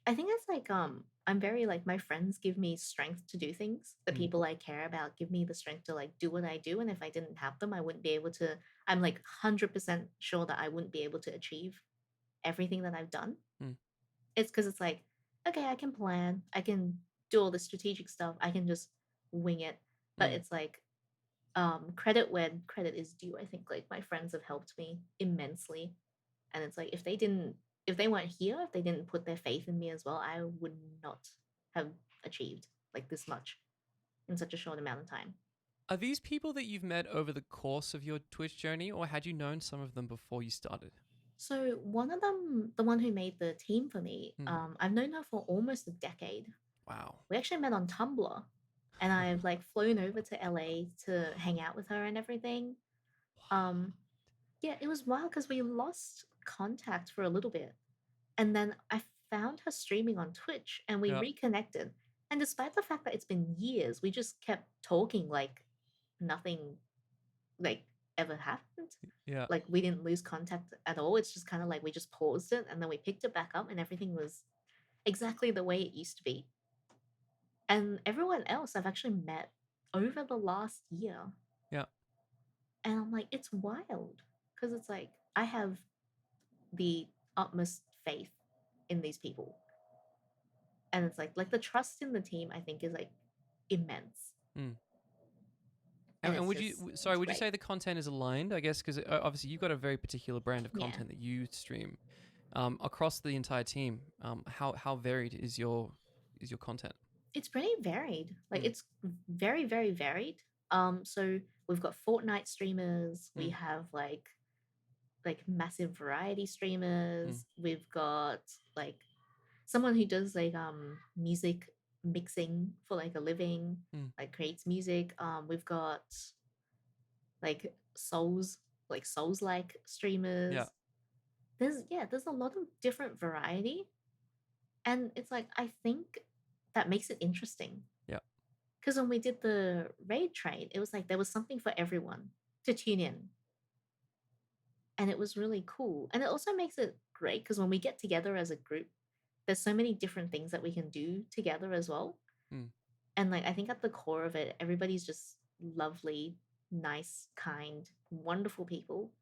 Speaker 2: I think it's like I'm very like my friends give me strength to do things. The
Speaker 1: Mm.
Speaker 2: people I care about give me the strength to like do what I do. And if I didn't have them, I wouldn't be able to. I'm like 100% sure that I wouldn't be able to achieve everything that I've done.
Speaker 1: Mm.
Speaker 2: It's because it's like, okay, I can plan, I can do all the strategic stuff, I can just wing it. But
Speaker 1: Mm.
Speaker 2: it's like credit when credit is due. I think like my friends have helped me immensely. And it's like if they weren't here, if they didn't put their faith in me as well, I would not have achieved like this much in such a short amount of time.
Speaker 1: Are these people that you've met over the course of your Twitch journey, or had you known some of them before you started?
Speaker 2: So one of them, the one who made the team for me,
Speaker 1: Hmm.
Speaker 2: I've known her for almost a decade.
Speaker 1: Wow.
Speaker 2: We actually met on Tumblr, and I've like flown over to LA to hang out with her and everything. Um, yeah, it was wild because we lost contact for a little bit, and then I found her streaming on Twitch, and we
Speaker 1: Yeah.
Speaker 2: reconnected. And despite the fact that it's been years, we just kept talking like nothing like ever happened.
Speaker 1: Yeah.
Speaker 2: Like we didn't lose contact at all. It's just kind of like we just paused it and then we picked it back up and everything was exactly the way it used to be. And everyone else I've actually met over the last year.
Speaker 1: Yeah.
Speaker 2: And I'm like, it's wild. Because it's like I have the utmost faith in these people. And it's like the trust in the team I think is like immense.
Speaker 1: Mm.
Speaker 2: And
Speaker 1: And
Speaker 2: it's
Speaker 1: would you,
Speaker 2: just it's
Speaker 1: would you
Speaker 2: great.
Speaker 1: say the content is aligned? I guess because obviously you've got a very particular brand of
Speaker 2: Yeah.
Speaker 1: content that you stream across the entire team. How varied is your content?
Speaker 2: It's pretty varied. Like
Speaker 1: Mm.
Speaker 2: it's very, very varied. So we've got Fortnite streamers, we
Speaker 1: Mm.
Speaker 2: have like massive variety
Speaker 1: Mm.
Speaker 2: streamers, we've got like someone who does like music mixing for like a living,
Speaker 1: Mm.
Speaker 2: like creates music. We've got like souls like
Speaker 1: Yeah.
Speaker 2: streamers. There's a lot of different variety. And it's like I think that makes it interesting.
Speaker 1: Yeah.
Speaker 2: Because when we did the raid train, it was like there was something for everyone to tune in. And it was really cool. And it also makes it great because when we get together as a group, there's so many different things that we can do together as well.
Speaker 1: Mm.
Speaker 2: And like I think at the core of it, everybody's just lovely, nice, kind, wonderful people.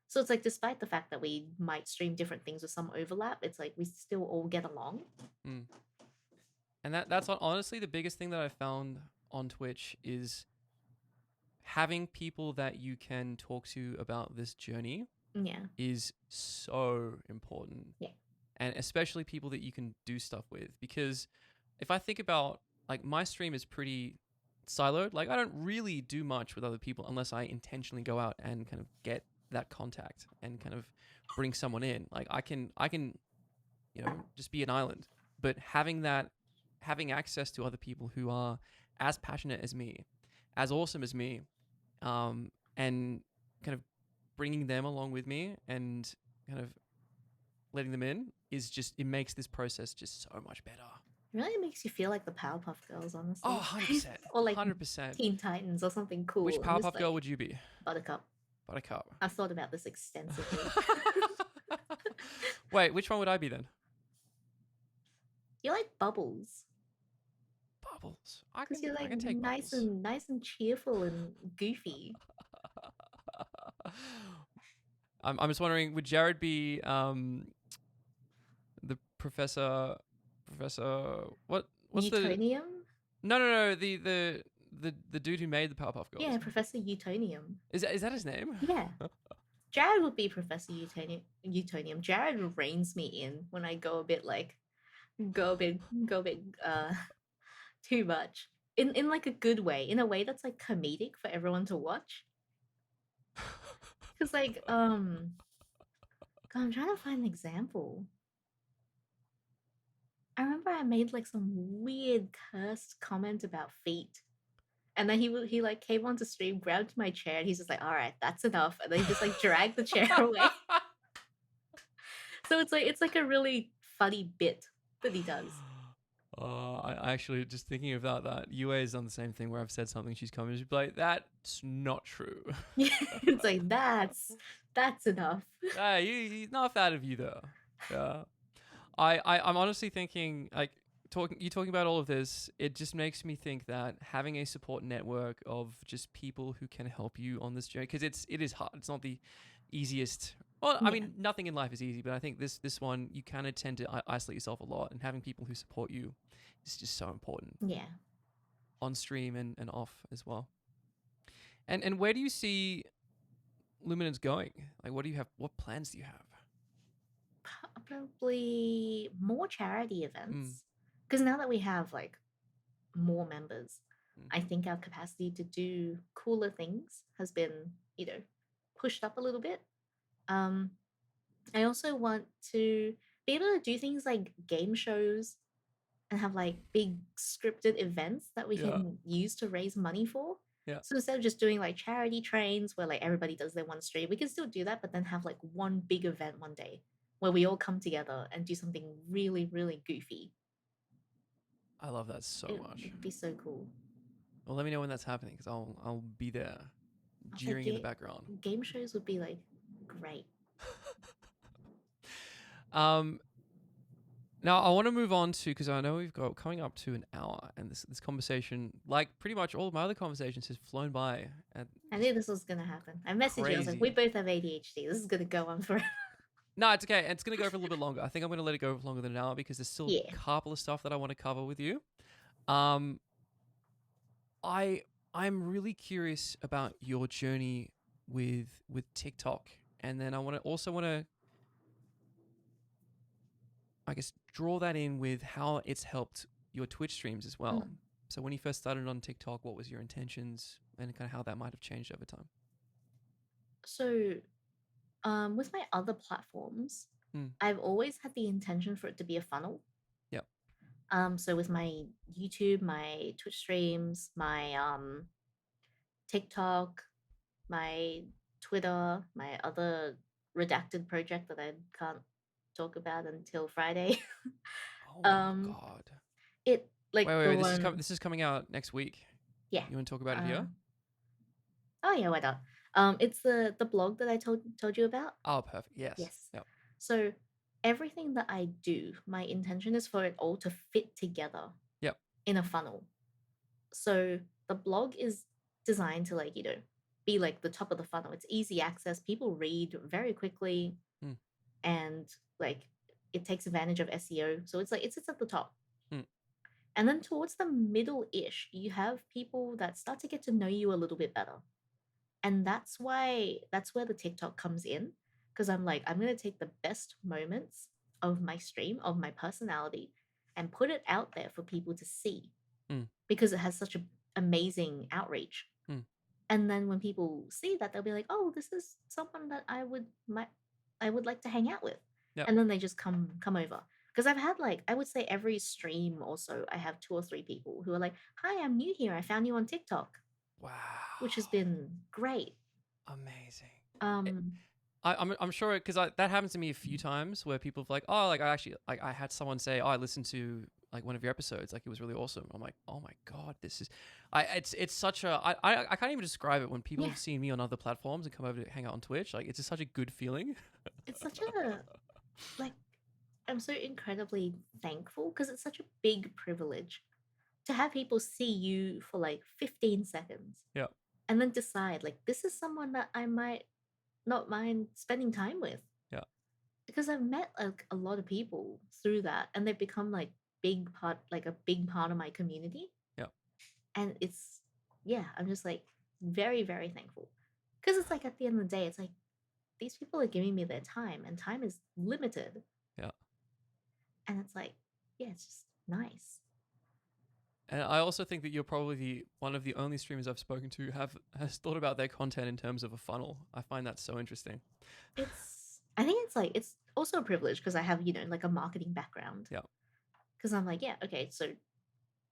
Speaker 2: So it's like despite the fact that we might stream different things with some overlap, it's like we still all get along.
Speaker 1: Mm. And that's honestly the biggest thing that I found on Twitch is having people that you can talk to about this journey
Speaker 2: Yeah.
Speaker 1: is so important.
Speaker 2: Yeah.
Speaker 1: And especially people that you can do stuff with. Because if I think about, like, my stream is pretty siloed. Like, I don't really do much with other people unless I intentionally go out and kind of get that contact and kind of bring someone in. Like, I can, just be an island. But having access to other people who are as passionate as me, as awesome as me, and kind of bringing them along with me and kind of letting them in is just, it makes this process just so much better.
Speaker 2: It really makes you feel like the Powerpuff Girls, honestly.
Speaker 1: Oh, 100%.
Speaker 2: Or like
Speaker 1: 100%.
Speaker 2: Teen Titans or something cool.
Speaker 1: Which
Speaker 2: I'm just
Speaker 1: Powerpuff Girl
Speaker 2: like,
Speaker 1: would you be?
Speaker 2: Buttercup.
Speaker 1: Buttercup.
Speaker 2: I've thought about this extensively.
Speaker 1: Wait, which one would I be then?
Speaker 2: You like Bubbles.
Speaker 1: bubbles.
Speaker 2: Because you're
Speaker 1: I
Speaker 2: like
Speaker 1: can take bubbles.
Speaker 2: nice and cheerful and goofy.
Speaker 1: I'm just wondering, would Jared be the professor what's the
Speaker 2: Utonium?
Speaker 1: no the dude who made the Powerpuff
Speaker 2: Yeah,
Speaker 1: Girls?
Speaker 2: Professor Utonium.
Speaker 1: Is that his name?
Speaker 2: Yeah. Jared would be Professor Utonium. Jared reins me in when I go a bit like go a bit too much. In like a good way, in a way that's like comedic for everyone to watch. Cause like God, I'm trying to find an example. I remember I made like some weird cursed comment about feet. And then he like came onto stream, grabbed my chair, and he's just like, all right, that's enough. And then he just like dragged the chair away. So it's like a really funny bit that he does.
Speaker 1: I actually just thinking about that. UA has done the same thing where I've said something, she's come and she's like, "That's not true."
Speaker 2: It's like that's enough.
Speaker 1: Enough out of you though. Yeah. I'm honestly thinking like talking about all of this, it just makes me think that having a support network of just people who can help you on this journey, because it is hard. It's not the easiest. Well, I
Speaker 2: Yeah.
Speaker 1: mean, nothing in life is easy, but I think this one you kind of tend to isolate yourself a lot, and having people who support you is just so important
Speaker 2: Yeah.
Speaker 1: on stream and off as well. And where do you see Luminance going? Like, what do you have? What plans do you have?
Speaker 2: Probably more charity
Speaker 1: Mm,
Speaker 2: events. Because now that we have like more members,
Speaker 1: mm.
Speaker 2: I think our capacity to do cooler things has been, pushed up a little bit. Um, I also want to be able to do things like game shows and have like big scripted events that we
Speaker 1: Yeah,
Speaker 2: can use to raise money for.
Speaker 1: yeah.
Speaker 2: So instead of just doing like charity trains where like everybody does their one stream, we can still do that, but then have like one big event one day where we all come together and do something really, really goofy.
Speaker 1: I love that so much.
Speaker 2: It'd be so cool.
Speaker 1: Well, let me know when that's happening because I'll be there,
Speaker 2: I'll say
Speaker 1: jeering in the background.
Speaker 2: game shows would be like great.
Speaker 1: um, Now I want to move on to because I know we've got coming up to an hour, and this conversation, like pretty much all of my other conversations, has flown by. And
Speaker 2: I knew this was gonna happen. I messaged you. I was like, we
Speaker 1: crazy.
Speaker 2: both have ADHD. This is gonna go on forever.
Speaker 1: No, it's okay. It's gonna go for a little bit longer. I think I'm gonna let it go for longer than an hour because there's still
Speaker 2: Yeah.
Speaker 1: a couple of stuff that I want to cover with you. Um, I'm really curious about your journey with TikTok, and then I want to I guess draw that in with how it's helped your Twitch streams as well.
Speaker 2: Mm.
Speaker 1: So when you first started on TikTok, what was your intentions and kind of how that might have changed over time?
Speaker 2: So, with my other platforms,
Speaker 1: Mm.
Speaker 2: I've always had the intention for it to be a funnel.
Speaker 1: Yep.
Speaker 2: So with my YouTube, my Twitch streams, my TikTok, my Twitter, my other redacted project that I can't talk about until Friday.
Speaker 1: Oh my
Speaker 2: um,
Speaker 1: god.
Speaker 2: it like the
Speaker 1: Wait.
Speaker 2: one,
Speaker 1: This is coming out next week.
Speaker 2: yeah.
Speaker 1: You want to talk about it
Speaker 2: Uh,
Speaker 1: here?
Speaker 2: oh yeah, why not? It's the blog that I told you about.
Speaker 1: Oh, perfect. Yes.
Speaker 2: Yes.
Speaker 1: Yep.
Speaker 2: So everything that I do, my intention is for it all to fit together
Speaker 1: Yep.
Speaker 2: in a funnel. So the blog is designed to like, be like the top of the funnel. It's easy access. People read very quickly
Speaker 1: Mm.
Speaker 2: and like it takes advantage of SEO. So it's like it sits at the top.
Speaker 1: Mm.
Speaker 2: And then towards the middle-ish, you have people that start to get to know you a little bit better. And that's where the TikTok comes in. Because I'm like, I'm gonna take the best moments of my stream, of my personality, and put it out there for people to see.
Speaker 1: Mm.
Speaker 2: Because it has such an amazing outreach.
Speaker 1: Mm.
Speaker 2: And then when people see that, they'll be like, oh, this is someone that I would like to hang out with.
Speaker 1: Yep.
Speaker 2: And then they just come over. Because I've had like, I would say every stream also, I have 2 or 3 people who are like, hi, I'm new here. I found you on TikTok.
Speaker 1: Wow.
Speaker 2: Which has been great.
Speaker 1: Amazing.
Speaker 2: Um,
Speaker 1: I'm sure because that happens to me a few times where people have like, oh, like I actually like I had someone say, oh, I listened to like one of your episodes, like it was really awesome. I'm like, oh my god, this is, it's such a I can't even describe it when people
Speaker 2: Yeah.
Speaker 1: have seen me on other platforms and come over to hang out on Twitch. Like it's just such a good feeling.
Speaker 2: it's such a like I'm so incredibly thankful because it's such a big privilege to have people see you for like 15 seconds
Speaker 1: Yeah.
Speaker 2: and then decide like this is someone that I might not mind spending time with.
Speaker 1: Yeah.
Speaker 2: Because I've met like a lot of people through that and they've become like a big part of my community.
Speaker 1: Yeah.
Speaker 2: And it's yeah, I'm just like very, very thankful. Because it's like at the end of the day, it's like these people are giving me their time and time is limited.
Speaker 1: Yeah.
Speaker 2: And it's like, yeah, it's just nice.
Speaker 1: And I also think that you're probably one of the only streamers I've spoken to has thought about their content in terms of a funnel. I find that so interesting.
Speaker 2: I think it's like it's also a privilege because I have, like a marketing background.
Speaker 1: Yeah.
Speaker 2: Because I'm like, yeah, okay, so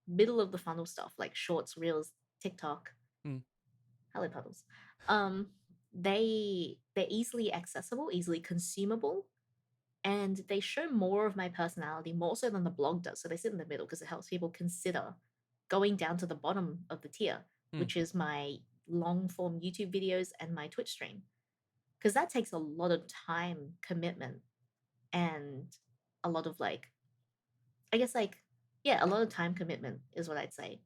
Speaker 2: middle of the funnel stuff, like shorts, reels, TikTok,
Speaker 1: Mm.
Speaker 2: hello puddles. Um, they're easily accessible, easily consumable, and they show more of my personality more so than the blog does. So they sit in the middle because it helps people consider going down to the bottom of the tier,
Speaker 1: Mm.
Speaker 2: which is my long form YouTube videos and my Twitch stream. Because that takes a lot of time commitment and a lot of like, I guess like, yeah, a lot of time commitment is what I'd say.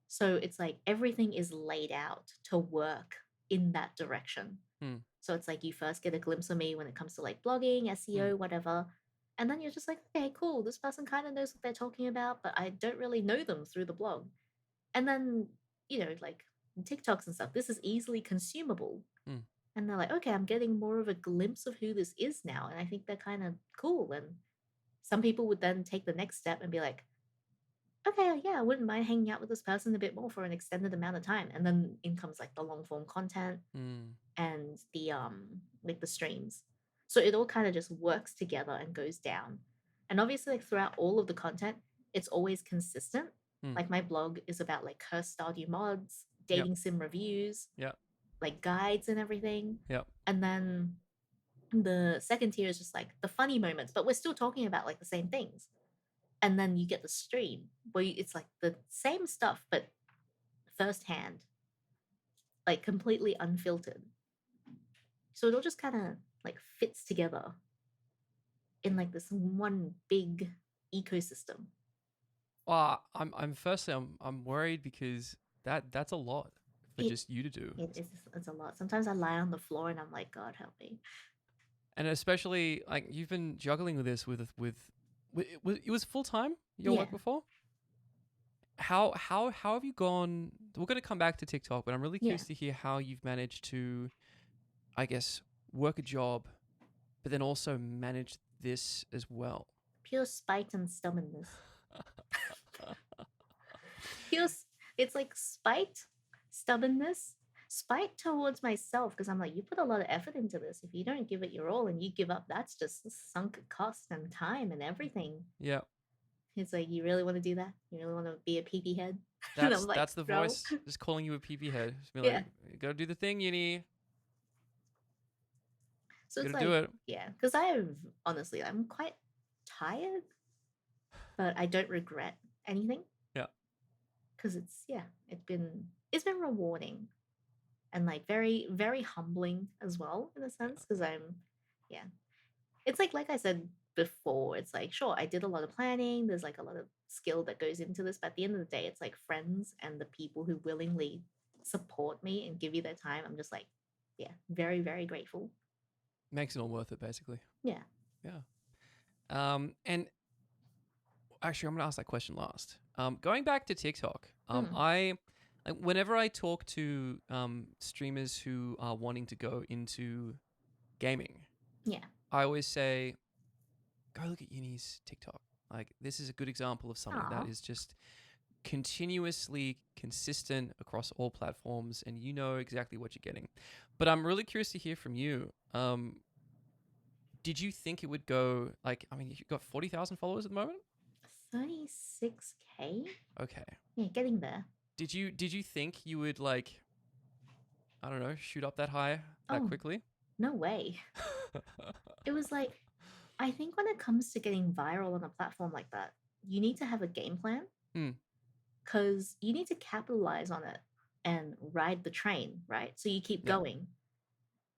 Speaker 2: So it's like everything is laid out to work in that direction.
Speaker 1: Mm.
Speaker 2: So it's like you first get a glimpse of me when it comes to like blogging, SEO,
Speaker 1: Mm.
Speaker 2: whatever. And then you're just like, okay, cool. This person kind of knows what they're talking about, but I don't really know them through the blog. And then, like TikToks and stuff, this is easily consumable.
Speaker 1: Mm.
Speaker 2: And they're like, okay, I'm getting more of a glimpse of who this is now. And I think they're kind of cool. And some people would then take the next step and be like, okay, yeah, I wouldn't mind hanging out with this person a bit more for an extended amount of time. And then in comes like the long form content
Speaker 1: Mm.
Speaker 2: and the like the streams. So it all kind of just works together and goes down. And obviously like throughout all of the content, it's always consistent.
Speaker 1: Mm.
Speaker 2: Like my blog is about like curse Stardew mods,
Speaker 1: Yep.
Speaker 2: dating sim reviews,
Speaker 1: Yeah.
Speaker 2: like guides and everything.
Speaker 1: Yep.
Speaker 2: And then the second tier is just like the funny moments, but we're still talking about like the same things. And then you get the stream where it's like the same stuff, but firsthand, like completely unfiltered. So it all just kind of like fits together in like this one big ecosystem.
Speaker 1: Well, I'm worried because that's a lot for
Speaker 2: It,
Speaker 1: just you to do.
Speaker 2: it's a lot. Sometimes I lie on the floor and I'm like, God help me.
Speaker 1: And especially like you've been juggling with this it was full time your
Speaker 2: Yeah.
Speaker 1: work before. How have you gone? We're going to come back to TikTok, but I'm really
Speaker 2: Yeah.
Speaker 1: curious to hear how you've managed to, I guess, work a job, but then also manage this as well.
Speaker 2: Pure spite and stubbornness. Pure, it's like spite, stubbornness, spite towards myself because I'm like, you put a lot of effort into this. If you don't give it your all and you give up, that's just sunk cost and time and everything.
Speaker 1: Yeah.
Speaker 2: It's like, you really want to do that? You really want to be a PP head? And I'm
Speaker 1: That's
Speaker 2: like,
Speaker 1: that's the
Speaker 2: no.
Speaker 1: voice just calling you a PP head. Just be
Speaker 2: Yeah.
Speaker 1: like, you gotta do the thing, Yinny.
Speaker 2: So it's
Speaker 1: Gotta
Speaker 2: like,
Speaker 1: do it.
Speaker 2: yeah, because honestly, I'm quite tired, but I don't regret anything.
Speaker 1: Yeah.
Speaker 2: Because it's been rewarding and like very, very humbling as well in a sense. Because yeah, it's like I said before, it's like, sure, I did a lot of planning. There's like a lot of skill that goes into this, but at the end of the day, it's like friends and the people who willingly support me and give you their time. I'm just like, yeah, very, very grateful.
Speaker 1: Makes it all worth it, basically.
Speaker 2: Yeah.
Speaker 1: Yeah. And actually, I'm gonna ask that question last. Going back to TikTok, whenever I talk to streamers who are wanting to go into gaming,
Speaker 2: Yeah.
Speaker 1: I always say, go look at Yinny's TikTok. Like, this is a good example of something
Speaker 2: Aw.
Speaker 1: that is just continuously consistent across all platforms, and you know exactly what you're getting. But I'm really curious to hear from you. Did you think it would go like? I mean, you've got 40,000 followers at the moment.
Speaker 2: 36K?
Speaker 1: Okay.
Speaker 2: Yeah, getting there.
Speaker 1: Did you think you would like, I don't know, shoot up that high that quickly?
Speaker 2: No way. It was like, I think when it comes to getting viral on a platform like that, you need to have a game plan
Speaker 1: Hmm.
Speaker 2: because you need to capitalize on it and ride the train, right? So you keep
Speaker 1: Yeah.
Speaker 2: going.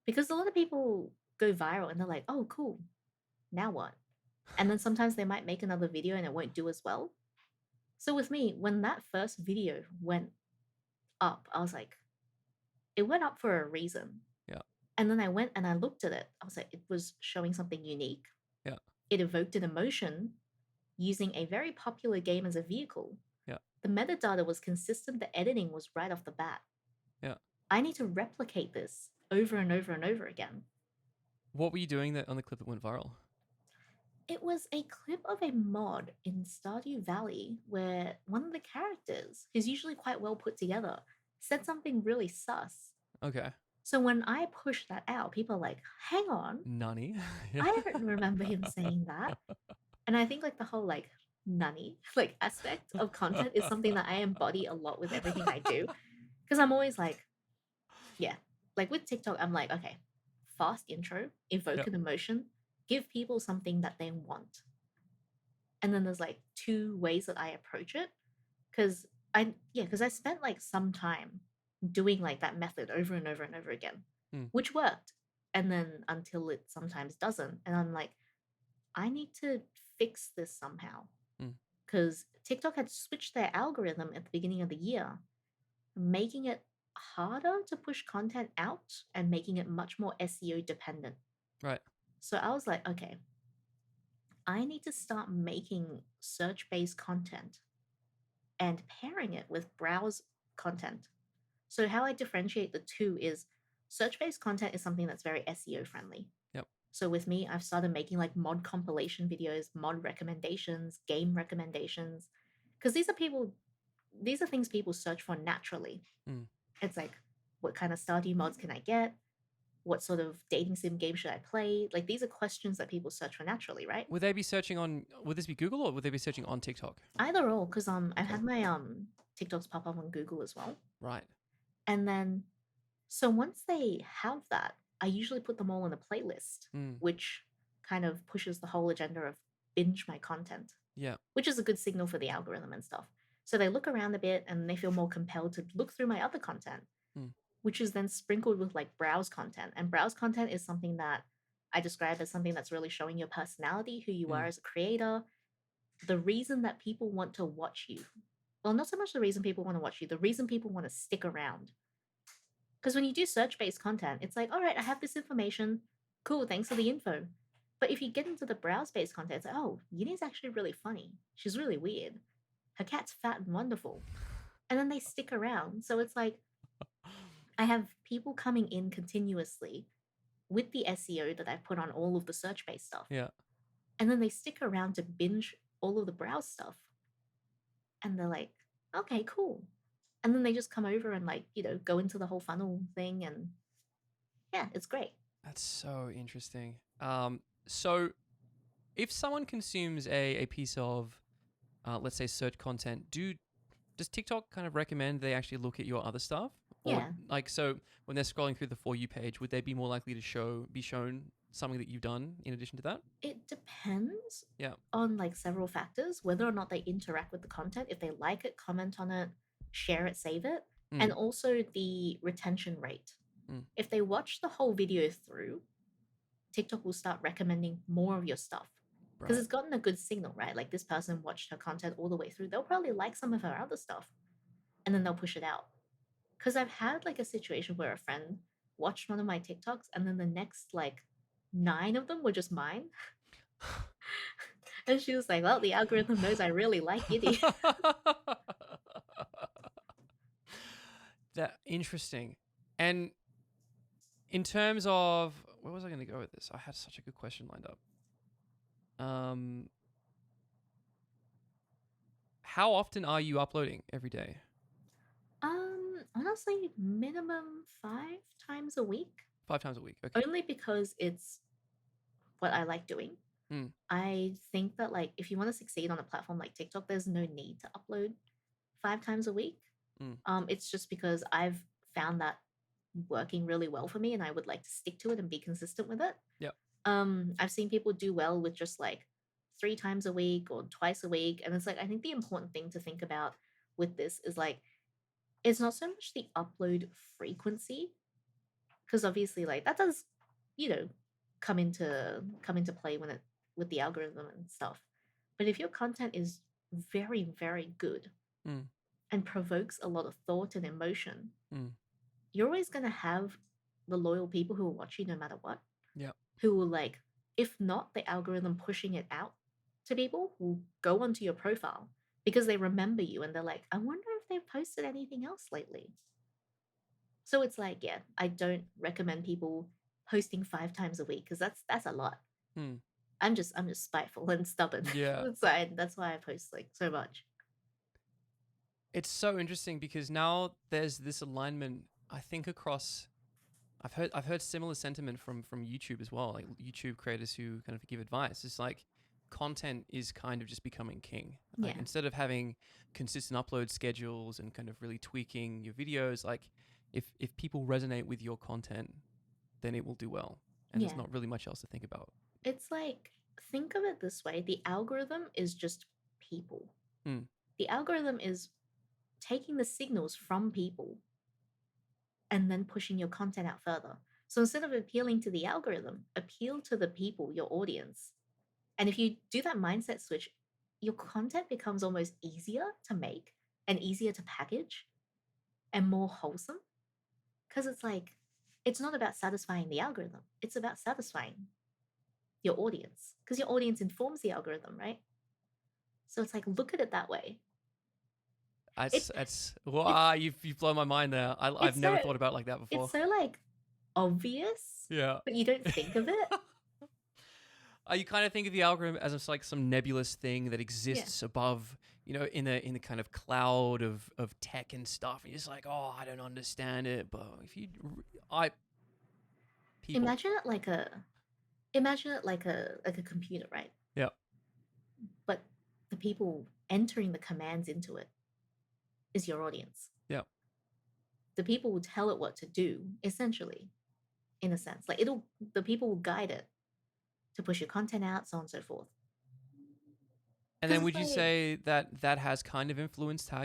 Speaker 2: Because a lot of people go viral and they're like, oh, cool. Now what? And then sometimes they might make another video and it won't do as well. So with me, when that first video went up, I was like, it went up for a reason.
Speaker 1: Yeah.
Speaker 2: And then I went and I looked at it. I was like, it was showing something unique.
Speaker 1: Yeah.
Speaker 2: It evoked an emotion using a very popular game as a vehicle.
Speaker 1: Yeah.
Speaker 2: The metadata was consistent, the editing was right off the bat.
Speaker 1: Yeah.
Speaker 2: I need to replicate this over and over and over again.
Speaker 1: What were you doing that on the clip that went viral?
Speaker 2: It was a clip of a mod in Stardew Valley where one of the characters, who's usually quite well put together, said something really sus.
Speaker 1: Okay.
Speaker 2: So when I pushed that out, people are like, hang on,
Speaker 1: Nani?
Speaker 2: I don't remember him saying that. And I think like the whole like nunny like aspect of content is something that I embody a lot with everything I do. Because I'm always like, yeah, like with TikTok, I'm like, okay, fast intro, evoke
Speaker 1: Yep.
Speaker 2: an emotion, give people something that they want. And then there's like two ways that I approach it. Because I spent like some time doing like that method over and over and over again,
Speaker 1: Hmm.
Speaker 2: which worked. And then until it sometimes doesn't. And I'm like, I need to fix this somehow.
Speaker 1: Hmm.
Speaker 2: Because TikTok had switched their algorithm at the beginning of the year, making it harder to push content out and making it much more SEO dependent.
Speaker 1: Right.
Speaker 2: So I was like, okay, I need to start making search based content and pairing it with browse content. So, how I differentiate the two is search based content is something that's very SEO friendly.
Speaker 1: Yep.
Speaker 2: So, with me, I've started making like mod compilation videos, mod recommendations, game recommendations, because these are things people search for naturally.
Speaker 1: Mm.
Speaker 2: It's like, what kind of Stardew mods can I get? What sort of dating sim game should I play? Like, these are questions that people search for naturally, right?
Speaker 1: Would they be searching on? Would this be Google or would they be searching on TikTok?
Speaker 2: Either or, because I've
Speaker 1: Okay.
Speaker 2: had my TikToks pop up on Google as well.
Speaker 1: Right.
Speaker 2: And then, so once they have that, I usually put them all in a playlist,
Speaker 1: Mm.
Speaker 2: which kind of pushes the whole agenda of binge my content,
Speaker 1: Yeah.
Speaker 2: which is a good signal for the algorithm and stuff. So they look around a bit and they feel more compelled to look through my other content,
Speaker 1: Mm.
Speaker 2: which is then sprinkled with like browse content. And browse content is something that I describe as something that's really showing your personality, who you are
Speaker 1: Mm.
Speaker 2: as a creator, the reason that people want to watch you. Well, not so much the reason people want to watch you, the reason people want to stick around. Because when you do search based content, it's like, all right, I have this information. Cool, thanks for the info. But if you get into the browse based content, it's like, oh, Yinny's actually really funny. She's really weird. Her cat's fat and wonderful. And then they stick around. So it's like, I have people coming in continuously with the SEO that I've put on all of the search based stuff.
Speaker 1: Yeah.
Speaker 2: And then they stick around to binge all of the browse stuff. And they're like, okay, cool. And then they just come over and like, go into the whole funnel thing. And yeah, it's great.
Speaker 1: That's so interesting. So if someone consumes a piece of, let's say, search content, does TikTok kind of recommend they actually look at your other stuff? Or
Speaker 2: Yeah.
Speaker 1: like, so when they're scrolling through the For You page, would they be more likely to be shown something that you've done in addition to that?
Speaker 2: It depends
Speaker 1: Yeah.
Speaker 2: on like several factors, whether or not they interact with the content, if they like it, comment on it, share it, save it, and
Speaker 1: Mm.
Speaker 2: also the retention rate.
Speaker 1: Mm.
Speaker 2: If they watch the whole video through, TikTok will start recommending more of your stuff because
Speaker 1: Right.
Speaker 2: it's gotten a good signal, right? Like this person watched her content all the way through. They'll probably like some of her other stuff and then they'll push it out. Because I've had like a situation where a friend watched one of my TikToks and then the next like 9 of them were just mine. And she was like, well, the algorithm knows I really like Yiddy.
Speaker 1: That interesting. And in terms of where was I going to go with this? I had such a good question lined up. How often are you uploading every day?
Speaker 2: Honestly, minimum 5 times a week.
Speaker 1: 5 times a week. Okay.
Speaker 2: Only because it's what I like doing.
Speaker 1: Mm.
Speaker 2: I think that like if you want to succeed on a platform like TikTok, there's no need to upload 5 times a week. It's just because I've found that working really well for me and I would like to stick to it and be consistent with it.
Speaker 1: Yep.
Speaker 2: I've seen people do well with just like 3 times a week or twice a week. And it's like, I think the important thing to think about with this is like, it's not so much the upload frequency, because obviously like that does, come into play when it with the algorithm and stuff. But if your content is very, very good
Speaker 1: Mm,
Speaker 2: and provokes a lot of thought and emotion,
Speaker 1: mm,
Speaker 2: you're always going to have the loyal people who will watch you no matter what,
Speaker 1: yeah.
Speaker 2: who will like, if not the algorithm pushing it out to people, will go onto your profile because they remember you and they're like, I wonder if they've posted anything else lately. So it's like, yeah, I don't recommend people posting 5 times a week because that's a lot.
Speaker 1: Mm,
Speaker 2: I'm just spiteful and stubborn.
Speaker 1: yeah.
Speaker 2: That's why I post like so much.
Speaker 1: It's so interesting because now there's this alignment, I think, across. I've heard similar sentiment from YouTube as well, like YouTube creators who kind of give advice. It's like content is kind of just becoming king. Like
Speaker 2: Yeah,
Speaker 1: instead of having consistent upload schedules and kind of really tweaking your videos, like if people resonate with your content, then it will do well. And there's
Speaker 2: yeah.
Speaker 1: not really much else to think about.
Speaker 2: It's like, think of it this way, the algorithm is just people.
Speaker 1: Hmm.
Speaker 2: The algorithm is taking the signals from people and then pushing your content out further. So instead of appealing to the algorithm, appeal to the people, your audience. And if you do that mindset switch, your content becomes almost easier to make and easier to package and more wholesome. Because it's like, it's not about satisfying the algorithm, it's about satisfying your audience. Because your audience informs the algorithm, right? So it's like, look at it that way. It
Speaker 1: That's
Speaker 2: it's
Speaker 1: wow, you've blown my mind there. I've
Speaker 2: it's so
Speaker 1: never thought about it like that
Speaker 2: it's
Speaker 1: before.
Speaker 2: so like obvious,
Speaker 1: Yeah.
Speaker 2: but you don't think of it.
Speaker 1: You kind of think of the algorithm as just like some nebulous thing that
Speaker 2: Yeah.
Speaker 1: exists above, in the kind of cloud of tech and stuff. And you're just like, oh, I don't understand it. But if you, I people,
Speaker 2: Imagine it like a imagine it like a computer, right?
Speaker 1: yeah,
Speaker 2: But the people entering the commands into it is your audience.
Speaker 1: yeah.
Speaker 2: The people will tell it what to do, essentially, in a sense. Like the people will guide it to push your content out, so on and so forth.
Speaker 1: And
Speaker 2: Because
Speaker 1: then
Speaker 2: it's
Speaker 1: would you
Speaker 2: like,
Speaker 1: say that has kind of influenced how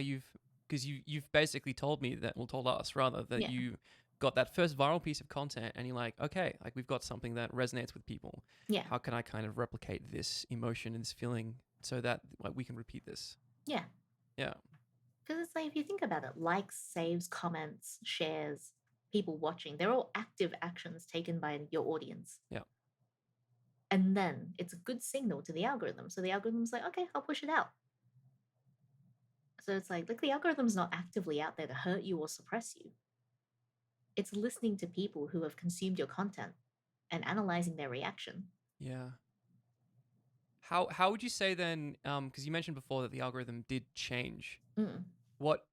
Speaker 1: because you've basically told me that, well, told us rather that
Speaker 2: yeah,
Speaker 1: you got that first viral piece of content and you're like, okay, like we've got something that resonates with people.
Speaker 2: yeah,
Speaker 1: How can I kind of replicate this emotion and this feeling so that like we can repeat this?
Speaker 2: yeah.
Speaker 1: Yeah.
Speaker 2: Because it's like, if you think about it, likes, saves, comments, shares, people watching, they're all active actions taken by your audience.
Speaker 1: Yeah.
Speaker 2: And then it's a good signal to the algorithm. So the algorithm's like, okay, I'll push it out. So it's like the algorithm's not actively out there to hurt you or suppress you. It's listening to people who have consumed your content and analyzing their reaction.
Speaker 1: Yeah. How would you say then? Because you mentioned before that the algorithm did change.
Speaker 2: Mm.
Speaker 1: What?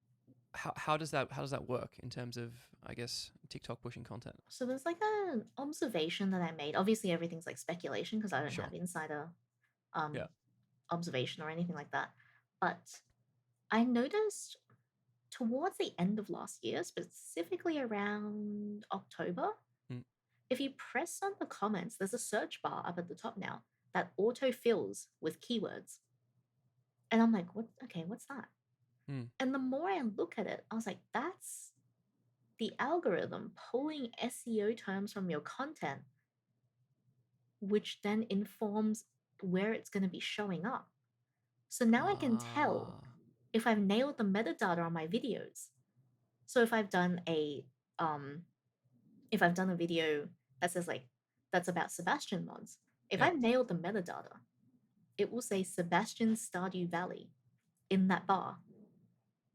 Speaker 1: How does that work in terms of, I guess, TikTok pushing content?
Speaker 2: So there's like an observation that I made. Obviously, everything's like speculation because I don't
Speaker 1: Sure.
Speaker 2: have insider um,
Speaker 1: Yeah.
Speaker 2: observation or anything like that. But I noticed towards the end of last year, specifically around October,
Speaker 1: Mm.
Speaker 2: if you press on the comments, there's a search bar up at the top now that auto fills with keywords. And I'm like, what? Okay, what's that?
Speaker 1: Mm.
Speaker 2: And the more I look at it, I was like, that's the algorithm pulling SEO terms from your content, which then informs where it's going to be showing up. So now I can tell
Speaker 1: Ah.
Speaker 2: if I've nailed the metadata on my videos. So um if I've done a video that says like that's about Sebastian mods, if
Speaker 1: Yeah.
Speaker 2: I've nailed the metadata, it will say Sebastian Stardew Valley in that bar.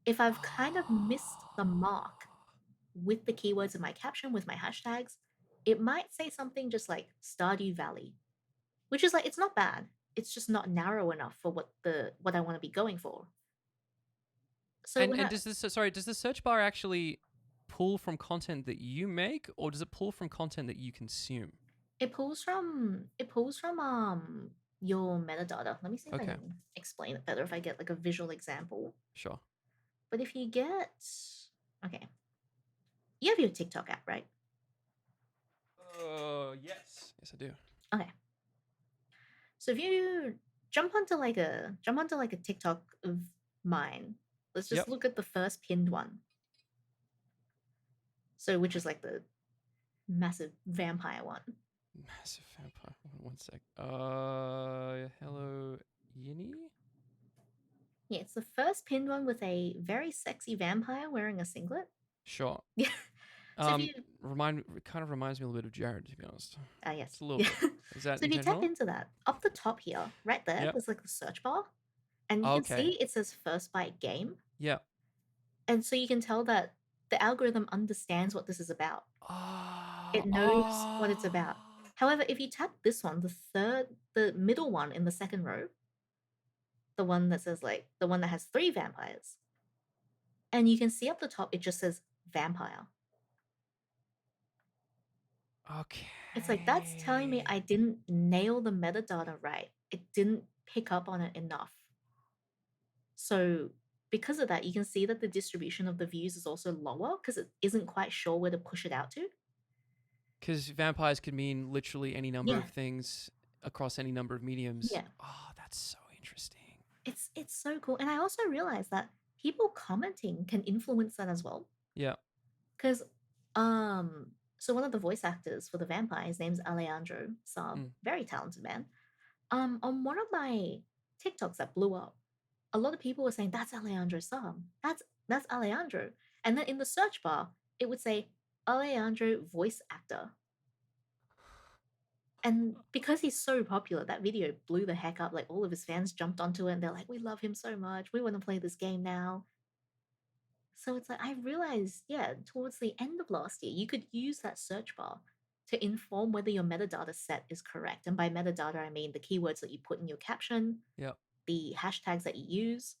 Speaker 2: If I've kind of missed the mark with the keywords in my caption, with my hashtags, it might say something just like Stardew Valley, which is like, it's not bad. It's just not narrow enough for what I want to be going for. So
Speaker 1: And
Speaker 2: when
Speaker 1: and does the search bar actually pull from content that you make, or does it pull from content that you consume?
Speaker 2: it pulls from your metadata. Let me see if I
Speaker 1: Okay.
Speaker 2: can explain it better if I get like a visual example.
Speaker 1: Sure.
Speaker 2: But if you get okay, you have your TikTok app, right?
Speaker 1: Yes. Yes, I do.
Speaker 2: Okay. So if you jump onto like a TikTok of mine, let's just
Speaker 1: Yep.
Speaker 2: look at the first pinned one. So which is like the massive vampire one.
Speaker 1: Massive vampire. One sec. Hello, Yinny.
Speaker 2: Yeah, it's the first pinned one with a very sexy vampire wearing a singlet.
Speaker 1: Sure.
Speaker 2: Yeah. So if you
Speaker 1: It kind of reminds me a little bit of Jared, to be honest.
Speaker 2: yes.
Speaker 1: Just a little
Speaker 2: Yeah.
Speaker 1: bit. Is that
Speaker 2: So if you tap
Speaker 1: intentional?
Speaker 2: into that, up the top here, right there,
Speaker 1: Yep.
Speaker 2: there's like a search bar. And you can
Speaker 1: Okay.
Speaker 2: see it says first bite game.
Speaker 1: Yeah.
Speaker 2: And so you can tell that the algorithm understands what this is about.
Speaker 1: Oh,
Speaker 2: It knows what it's about.
Speaker 1: oh.
Speaker 2: However, if you tap this one, the middle one in the second row, the one that says like the one that has three vampires, and you can see up the top, it just says vampire. It's like that's telling me
Speaker 1: Okay.
Speaker 2: I didn't nail the metadata right. It didn't pick up on it enough. So because of that, you can see that the distribution of the views is also lower because it isn't quite sure where to push it out to.
Speaker 1: Because vampires could mean literally any number
Speaker 2: Yeah,
Speaker 1: of things across any number of mediums.
Speaker 2: yeah.
Speaker 1: Oh, that's so interesting.
Speaker 2: It's so cool. And I also realized that people commenting can influence that as well.
Speaker 1: Yeah.
Speaker 2: Because so one of the voice actors for the vampire, his name's Alejandro Saab,
Speaker 1: Mm.
Speaker 2: very talented man. On one of my TikToks that blew up, a lot of people were saying that's Alejandro Saab. That's Alejandro. And then in the search bar, it would say Alejandro voice actor. And because he's so popular, that video blew the heck up. Like all of his fans jumped onto it and they're like, we love him so much. We want to play this game now. So it's like I realized, yeah, towards the end of last year, you could use that search bar to inform whether your metadata set is correct. And by metadata, I mean the keywords that you put in your caption,
Speaker 1: Yeah.
Speaker 2: the hashtags that you use,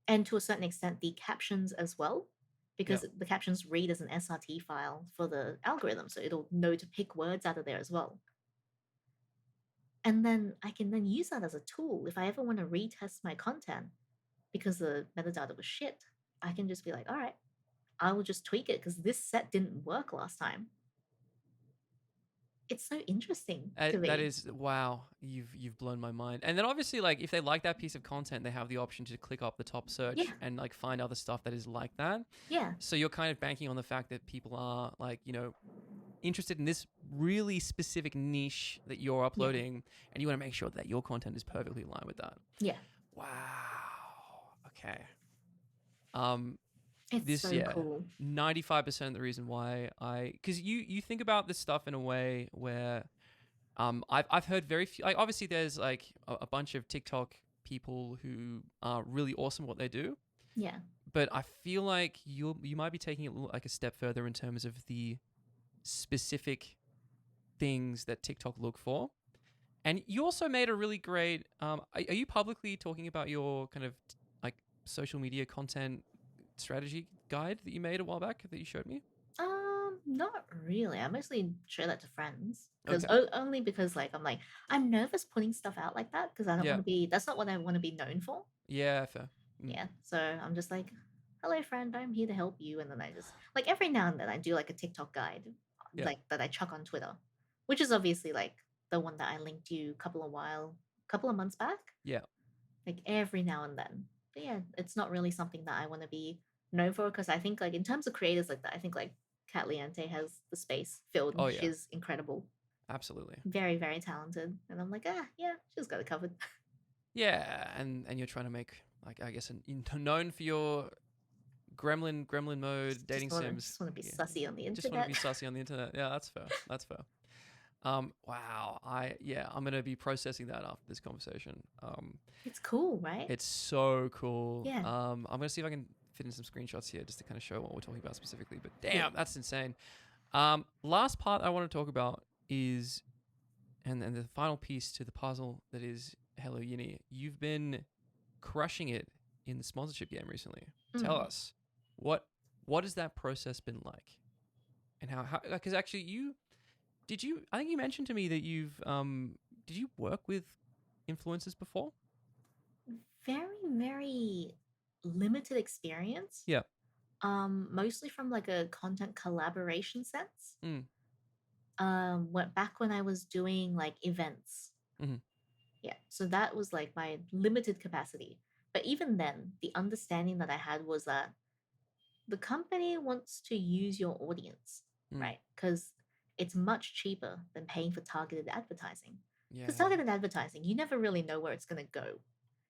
Speaker 2: and to a certain extent, the captions as well,
Speaker 1: Yeah.
Speaker 2: because the captions read as an SRT file for the algorithm. So it'll know to pick words out of there as well. And then I can then use that as a tool if I ever want to retest my content because the metadata was shit. I can just be like, all right, I will just tweak it because this set didn't work last time. It's so interesting to
Speaker 1: That
Speaker 2: me.
Speaker 1: is wow. You've blown my mind. And then obviously, like, if they like that piece of content, they have the option to click up the top
Speaker 2: Yeah,
Speaker 1: search and like find other stuff that is like that.
Speaker 2: yeah,
Speaker 1: So you're kind of banking on the fact that people are like, interested in this really specific niche that you're
Speaker 2: yeah,
Speaker 1: uploading, and you want to make sure that your content is perfectly aligned with that.
Speaker 2: yeah.
Speaker 1: Wow. Okay. Um,
Speaker 2: It's
Speaker 1: this
Speaker 2: so
Speaker 1: yeah,
Speaker 2: cool.
Speaker 1: 95% of the reason why because you think about this stuff in a way where I've heard very few. Like obviously, there's like a bunch of TikTok people who are really awesome at what they do,
Speaker 2: Yeah,
Speaker 1: but I feel like you might be taking it like a step further in terms of the specific things that TikTok look for. And you also made a really great. Are you publicly talking about your kind of like social media content strategy guide that you made a while back that you showed me?
Speaker 2: not really. I mostly share that to friends because
Speaker 1: Okay.
Speaker 2: only because like I'm nervous putting stuff out like that because I don't
Speaker 1: Yeah.
Speaker 2: want to be. That's not what I want to be known for.
Speaker 1: Yeah. Fair. Mm.
Speaker 2: Yeah, so I'm just like, hello friend, I'm here to help you, and then I just like every now and then I do like a TikTok guide,
Speaker 1: Yeah.
Speaker 2: like that I chuck on Twitter, which is obviously like the one that I linked you couple of months back,
Speaker 1: Yeah.
Speaker 2: like every now and then. But yeah, it's not really something that I want to be known for because I think like in terms of creators like that, I think like Kat Leante has the space filled.
Speaker 1: Oh
Speaker 2: And
Speaker 1: yeah.
Speaker 2: she's incredible,
Speaker 1: Absolutely.
Speaker 2: very very talented, and I'm like yeah, she's got it covered.
Speaker 1: Yeah. And you're trying to make like I guess known for your gremlin mode dating sims.
Speaker 2: Just want to be
Speaker 1: Yeah.
Speaker 2: sussy on the
Speaker 1: Just want to be
Speaker 2: internet.
Speaker 1: sussy on the internet. Yeah. That's fair. That's fair. Wow. I'm gonna be processing that after this conversation.
Speaker 2: It's cool, right?
Speaker 1: It's so cool.
Speaker 2: Yeah.
Speaker 1: I'm gonna see if I can fit in some screenshots here just to kind of show what we're talking about specifically. But
Speaker 2: Yeah.
Speaker 1: damn, that's insane. Last part I want to talk about is, and the final piece to the puzzle that is HelloYinny. You've been crushing it in the sponsorship game recently. Tell
Speaker 2: Mm.
Speaker 1: us what has that process been like, and how because actually I think you mentioned to me that did you work with influencers before?
Speaker 2: Very, very limited experience.
Speaker 1: Yeah.
Speaker 2: Mostly from like a content collaboration sense.
Speaker 1: Mm.
Speaker 2: Went back when I was doing like events.
Speaker 1: Mhm.
Speaker 2: Yeah. So that was like my limited capacity. But even then, the understanding that I had was that the company wants to use your audience,
Speaker 1: Mm.
Speaker 2: right? Because it's much cheaper than paying for targeted advertising.
Speaker 1: Yeah.
Speaker 2: Because targeted advertising, you never really know where it's going to go.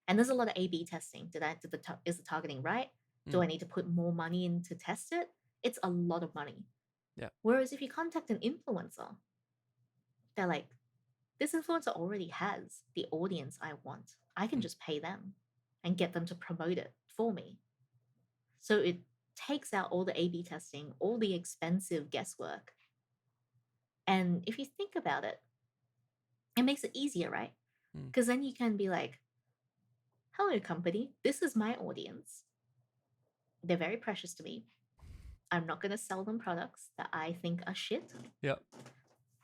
Speaker 2: And there's a lot of A/B testing. Is the targeting right? Do
Speaker 1: Mm.
Speaker 2: I need to put more money in to test it? It's a lot of money.
Speaker 1: Yeah.
Speaker 2: Whereas if you contact an influencer, they're like, this influencer already has the audience I want. I can
Speaker 1: Mm.
Speaker 2: just pay them and get them to promote it for me. So it takes out all the A/B testing, all the expensive guesswork. And if you think about it, it makes it easier, right?
Speaker 1: Mm.
Speaker 2: Because then you can be like, hello, company, this is my audience. They're very precious to me. I'm not going to sell them products that I think are shit.
Speaker 1: Yeah.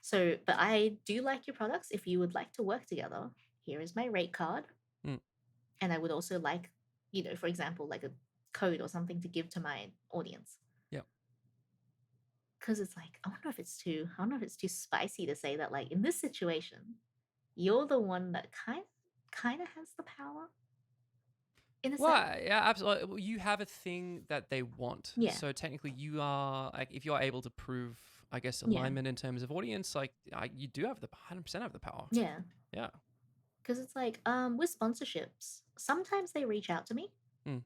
Speaker 2: So, but I do like your products. If you would like to work together, here is my rate card.
Speaker 1: Mm.
Speaker 2: And I would also like, for example, like a code or something to give to my audience.
Speaker 1: Yeah.
Speaker 2: Because it's like, I don't know if it's too spicy to say that, like, in this situation, you're the one that kind of has the power in a sense.
Speaker 1: Well, yeah, absolutely. Well, you have a thing that they want.
Speaker 2: Yeah.
Speaker 1: So technically, you are like, if you're able to prove, I guess,
Speaker 2: Yeah.
Speaker 1: alignment in terms of audience, like you do have the 100% have the power.
Speaker 2: Yeah.
Speaker 1: Yeah.
Speaker 2: Because it's like, with sponsorships, sometimes they reach out to me.
Speaker 1: Mm.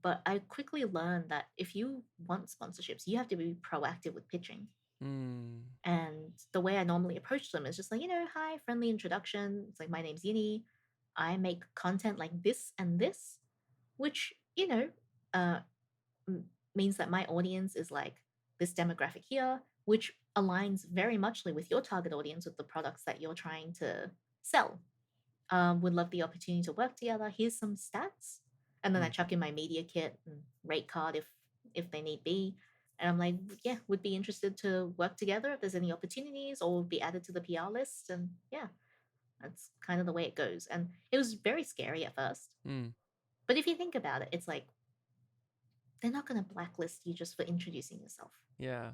Speaker 2: But I quickly learned that if you want sponsorships, you have to be proactive with pitching.
Speaker 1: Mm.
Speaker 2: And the way I normally approach them is just like, hi, friendly introduction. It's like, my name's Yinny. I make content like this and this, which, uh, means that my audience is like this demographic here, which aligns very muchly with your target audience with the products that you're trying to sell. Would love the opportunity to work together. Here's some stats. And then I chuck in my media kit and rate card if they need be. And I'm like, yeah, would be interested to work together if there's any opportunities or be added to the PR list. And yeah, that's kind of the way it goes. And it was very scary at first.
Speaker 1: Mm.
Speaker 2: But if you think about it, it's like they're not going to blacklist you just for introducing yourself.
Speaker 1: Yeah.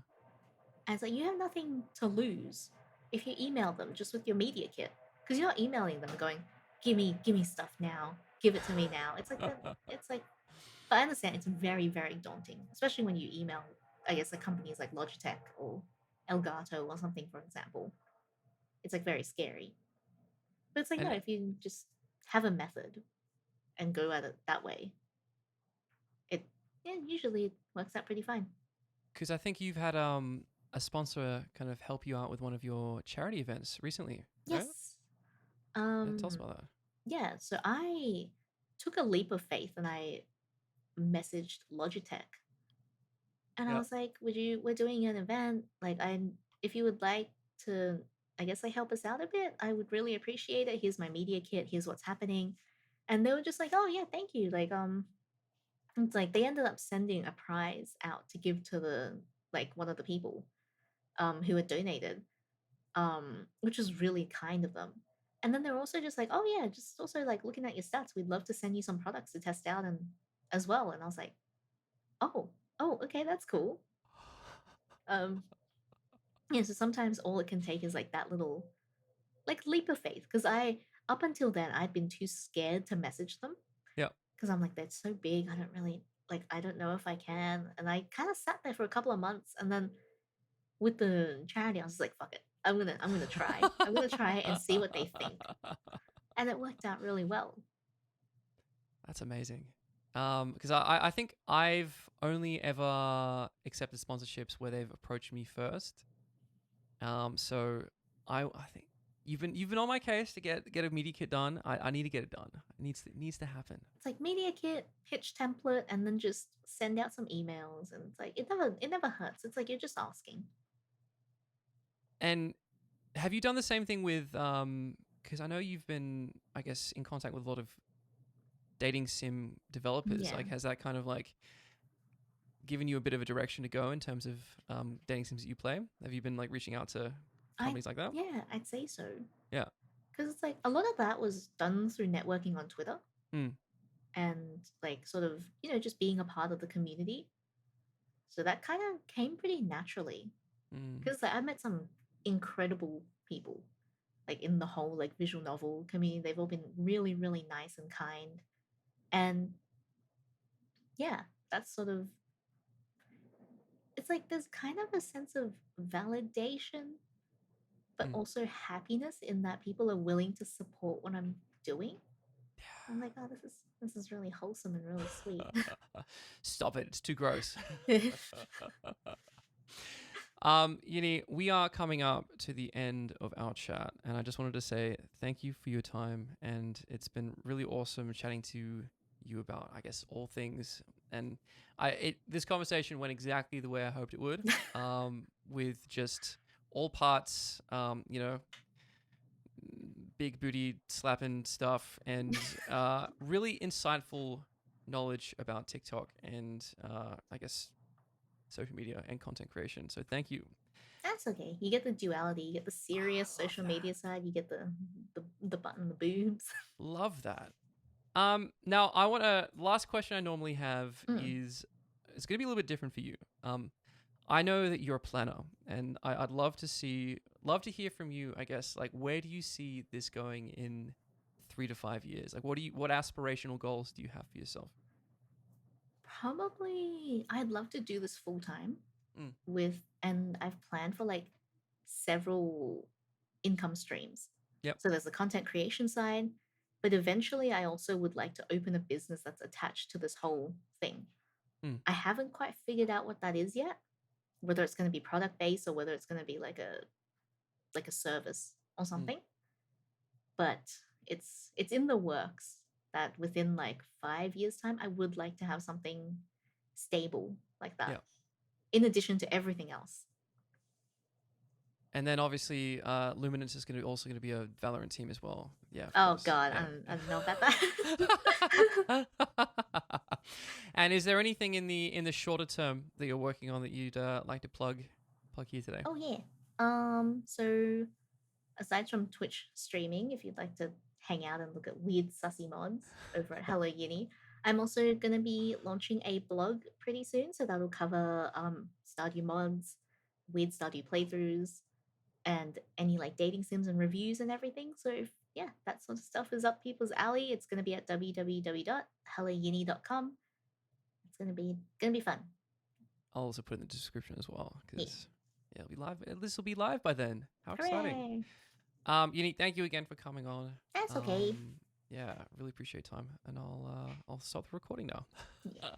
Speaker 2: And it's like you have nothing to lose if you email them just with your media kit. Because you're not emailing them going, give me stuff now. Give it to me now. It's like but I understand it's very, very daunting, especially when you email, I guess, like companies like Logitech or Elgato or something, for example. It's like very scary. But it's like, no,
Speaker 1: And
Speaker 2: if you just have a method and go at it that way, it usually it works out pretty fine.
Speaker 1: because I think you've had a sponsor kind of help you out with one of your charity events recently, right?
Speaker 2: Yes.
Speaker 1: Yeah, tell us about that.
Speaker 2: Yeah, so I took a leap of faith and I messaged Logitech and I
Speaker 1: Yeah.
Speaker 2: was like, we're doing an event. Like, if you would like to, I guess, like help us out a bit, I would really appreciate it. Here's my media kit. Here's what's happening. And they were just like, oh, yeah, thank you. Like, it's like they ended up sending a prize out to give to like one of the people, who had donated, which was really kind of them. And then they're also just like, oh, yeah, just also like looking at your stats, we'd love to send you some products to test out and as well. And I was like, oh, okay, that's cool. Um, yeah, so sometimes all it can take is like that little like leap of faith. Because up until then, I'd been too scared to message them
Speaker 1: Yeah.
Speaker 2: because I'm like, they're so big. I don't really like, I don't know if I can. And I kind of sat there for a couple of months. And then with the charity, I was like, fuck it. I'm gonna try. I'm gonna try and see what they think. And it worked out really well.
Speaker 1: That's amazing. Because I think I've only ever accepted sponsorships where they've approached me first. So I think you've been on my case to get a media kit done. I need to get it done. It needs to happen.
Speaker 2: It's like media kit, pitch template, and then just send out some emails. And it's like it never hurts. It's like you're just asking.
Speaker 1: And have you done the same thing with because I know you've been, I guess, in contact with a lot of dating sim developers.
Speaker 2: Yeah.
Speaker 1: Like, has that kind of like given you a bit of a direction to go in terms of dating sims that you play? Have you been like reaching out to companies like that?
Speaker 2: Yeah, I'd say so.
Speaker 1: Yeah.
Speaker 2: Because it's like a lot of that was done through networking on Twitter
Speaker 1: Mm.
Speaker 2: and like sort of, just being a part of the community. So that kind of came pretty naturally.
Speaker 1: Mm.
Speaker 2: Because like, I met some incredible people like in the whole like visual novel community. They've all been really, really nice and kind. And yeah, that's sort of it's like there's kind of a sense of validation, but
Speaker 1: Mm.
Speaker 2: also happiness in that people are willing to support what I'm doing. I'm like, oh, this is really wholesome and really sweet.
Speaker 1: Stop it. It's too gross. Yinny, we are coming up to the end of our chat, and I just wanted to say thank you for your time, and it's been really awesome chatting to you about, I guess, all things. And this conversation went exactly the way I hoped it would, with just all parts, big booty slapping stuff, and really insightful knowledge about TikTok and I guess social media and content creation. So thank you.
Speaker 2: That's okay. You get the duality. You get the serious
Speaker 1: Love
Speaker 2: social
Speaker 1: that.
Speaker 2: media side. You get the butt and the boobs.
Speaker 1: Love that. Now I want to. Last question I normally have
Speaker 2: Mm.
Speaker 1: is it's going to be a little bit different for you. I know that you're a planner, and I'd love to hear from you. I guess like where do you see this going in 3 to 5 years? Like what aspirational goals do you have for yourself?
Speaker 2: Probably, I'd love to do this full time
Speaker 1: Mm,
Speaker 2: and I've planned for like several income streams.
Speaker 1: yep.
Speaker 2: So there's the content creation side, but eventually I also would like to open a business that's attached to this whole thing.
Speaker 1: Mm,
Speaker 2: I haven't quite figured out what that is yet, whether it's going to be product based or whether it's going to be like a service or
Speaker 1: mm,
Speaker 2: something. But it's in the works that within like 5 years time I would like to have something stable like that
Speaker 1: yeah.
Speaker 2: in addition to everything else.
Speaker 1: And then obviously, Luminance is also going to be a Valorant team as well. Yeah, of
Speaker 2: Oh
Speaker 1: course.
Speaker 2: god,
Speaker 1: Yeah.
Speaker 2: I don't know about that.
Speaker 1: And is there anything in the shorter term that you're working on that you'd like to plug here today?
Speaker 2: Oh yeah. So aside from Twitch streaming, if you'd like to hang out and look at weird sussy mods over at HelloYinny, I'm also gonna be launching a blog pretty soon, so that'll cover Stardew mods, weird Stardew playthroughs, and any like dating sims and reviews and everything. So if yeah, that sort of stuff is up people's alley, it's gonna be at www.helloyinny.com. It's gonna be fun.
Speaker 1: I'll also put it in the description as well
Speaker 2: Yeah.
Speaker 1: because yeah, it'll be live. This will be live by then. How exciting!
Speaker 2: Hooray!
Speaker 1: Unique. Thank you again for coming on.
Speaker 2: That's okay.
Speaker 1: Yeah, really appreciate your time, and I'll stop the recording now.
Speaker 2: Yeah.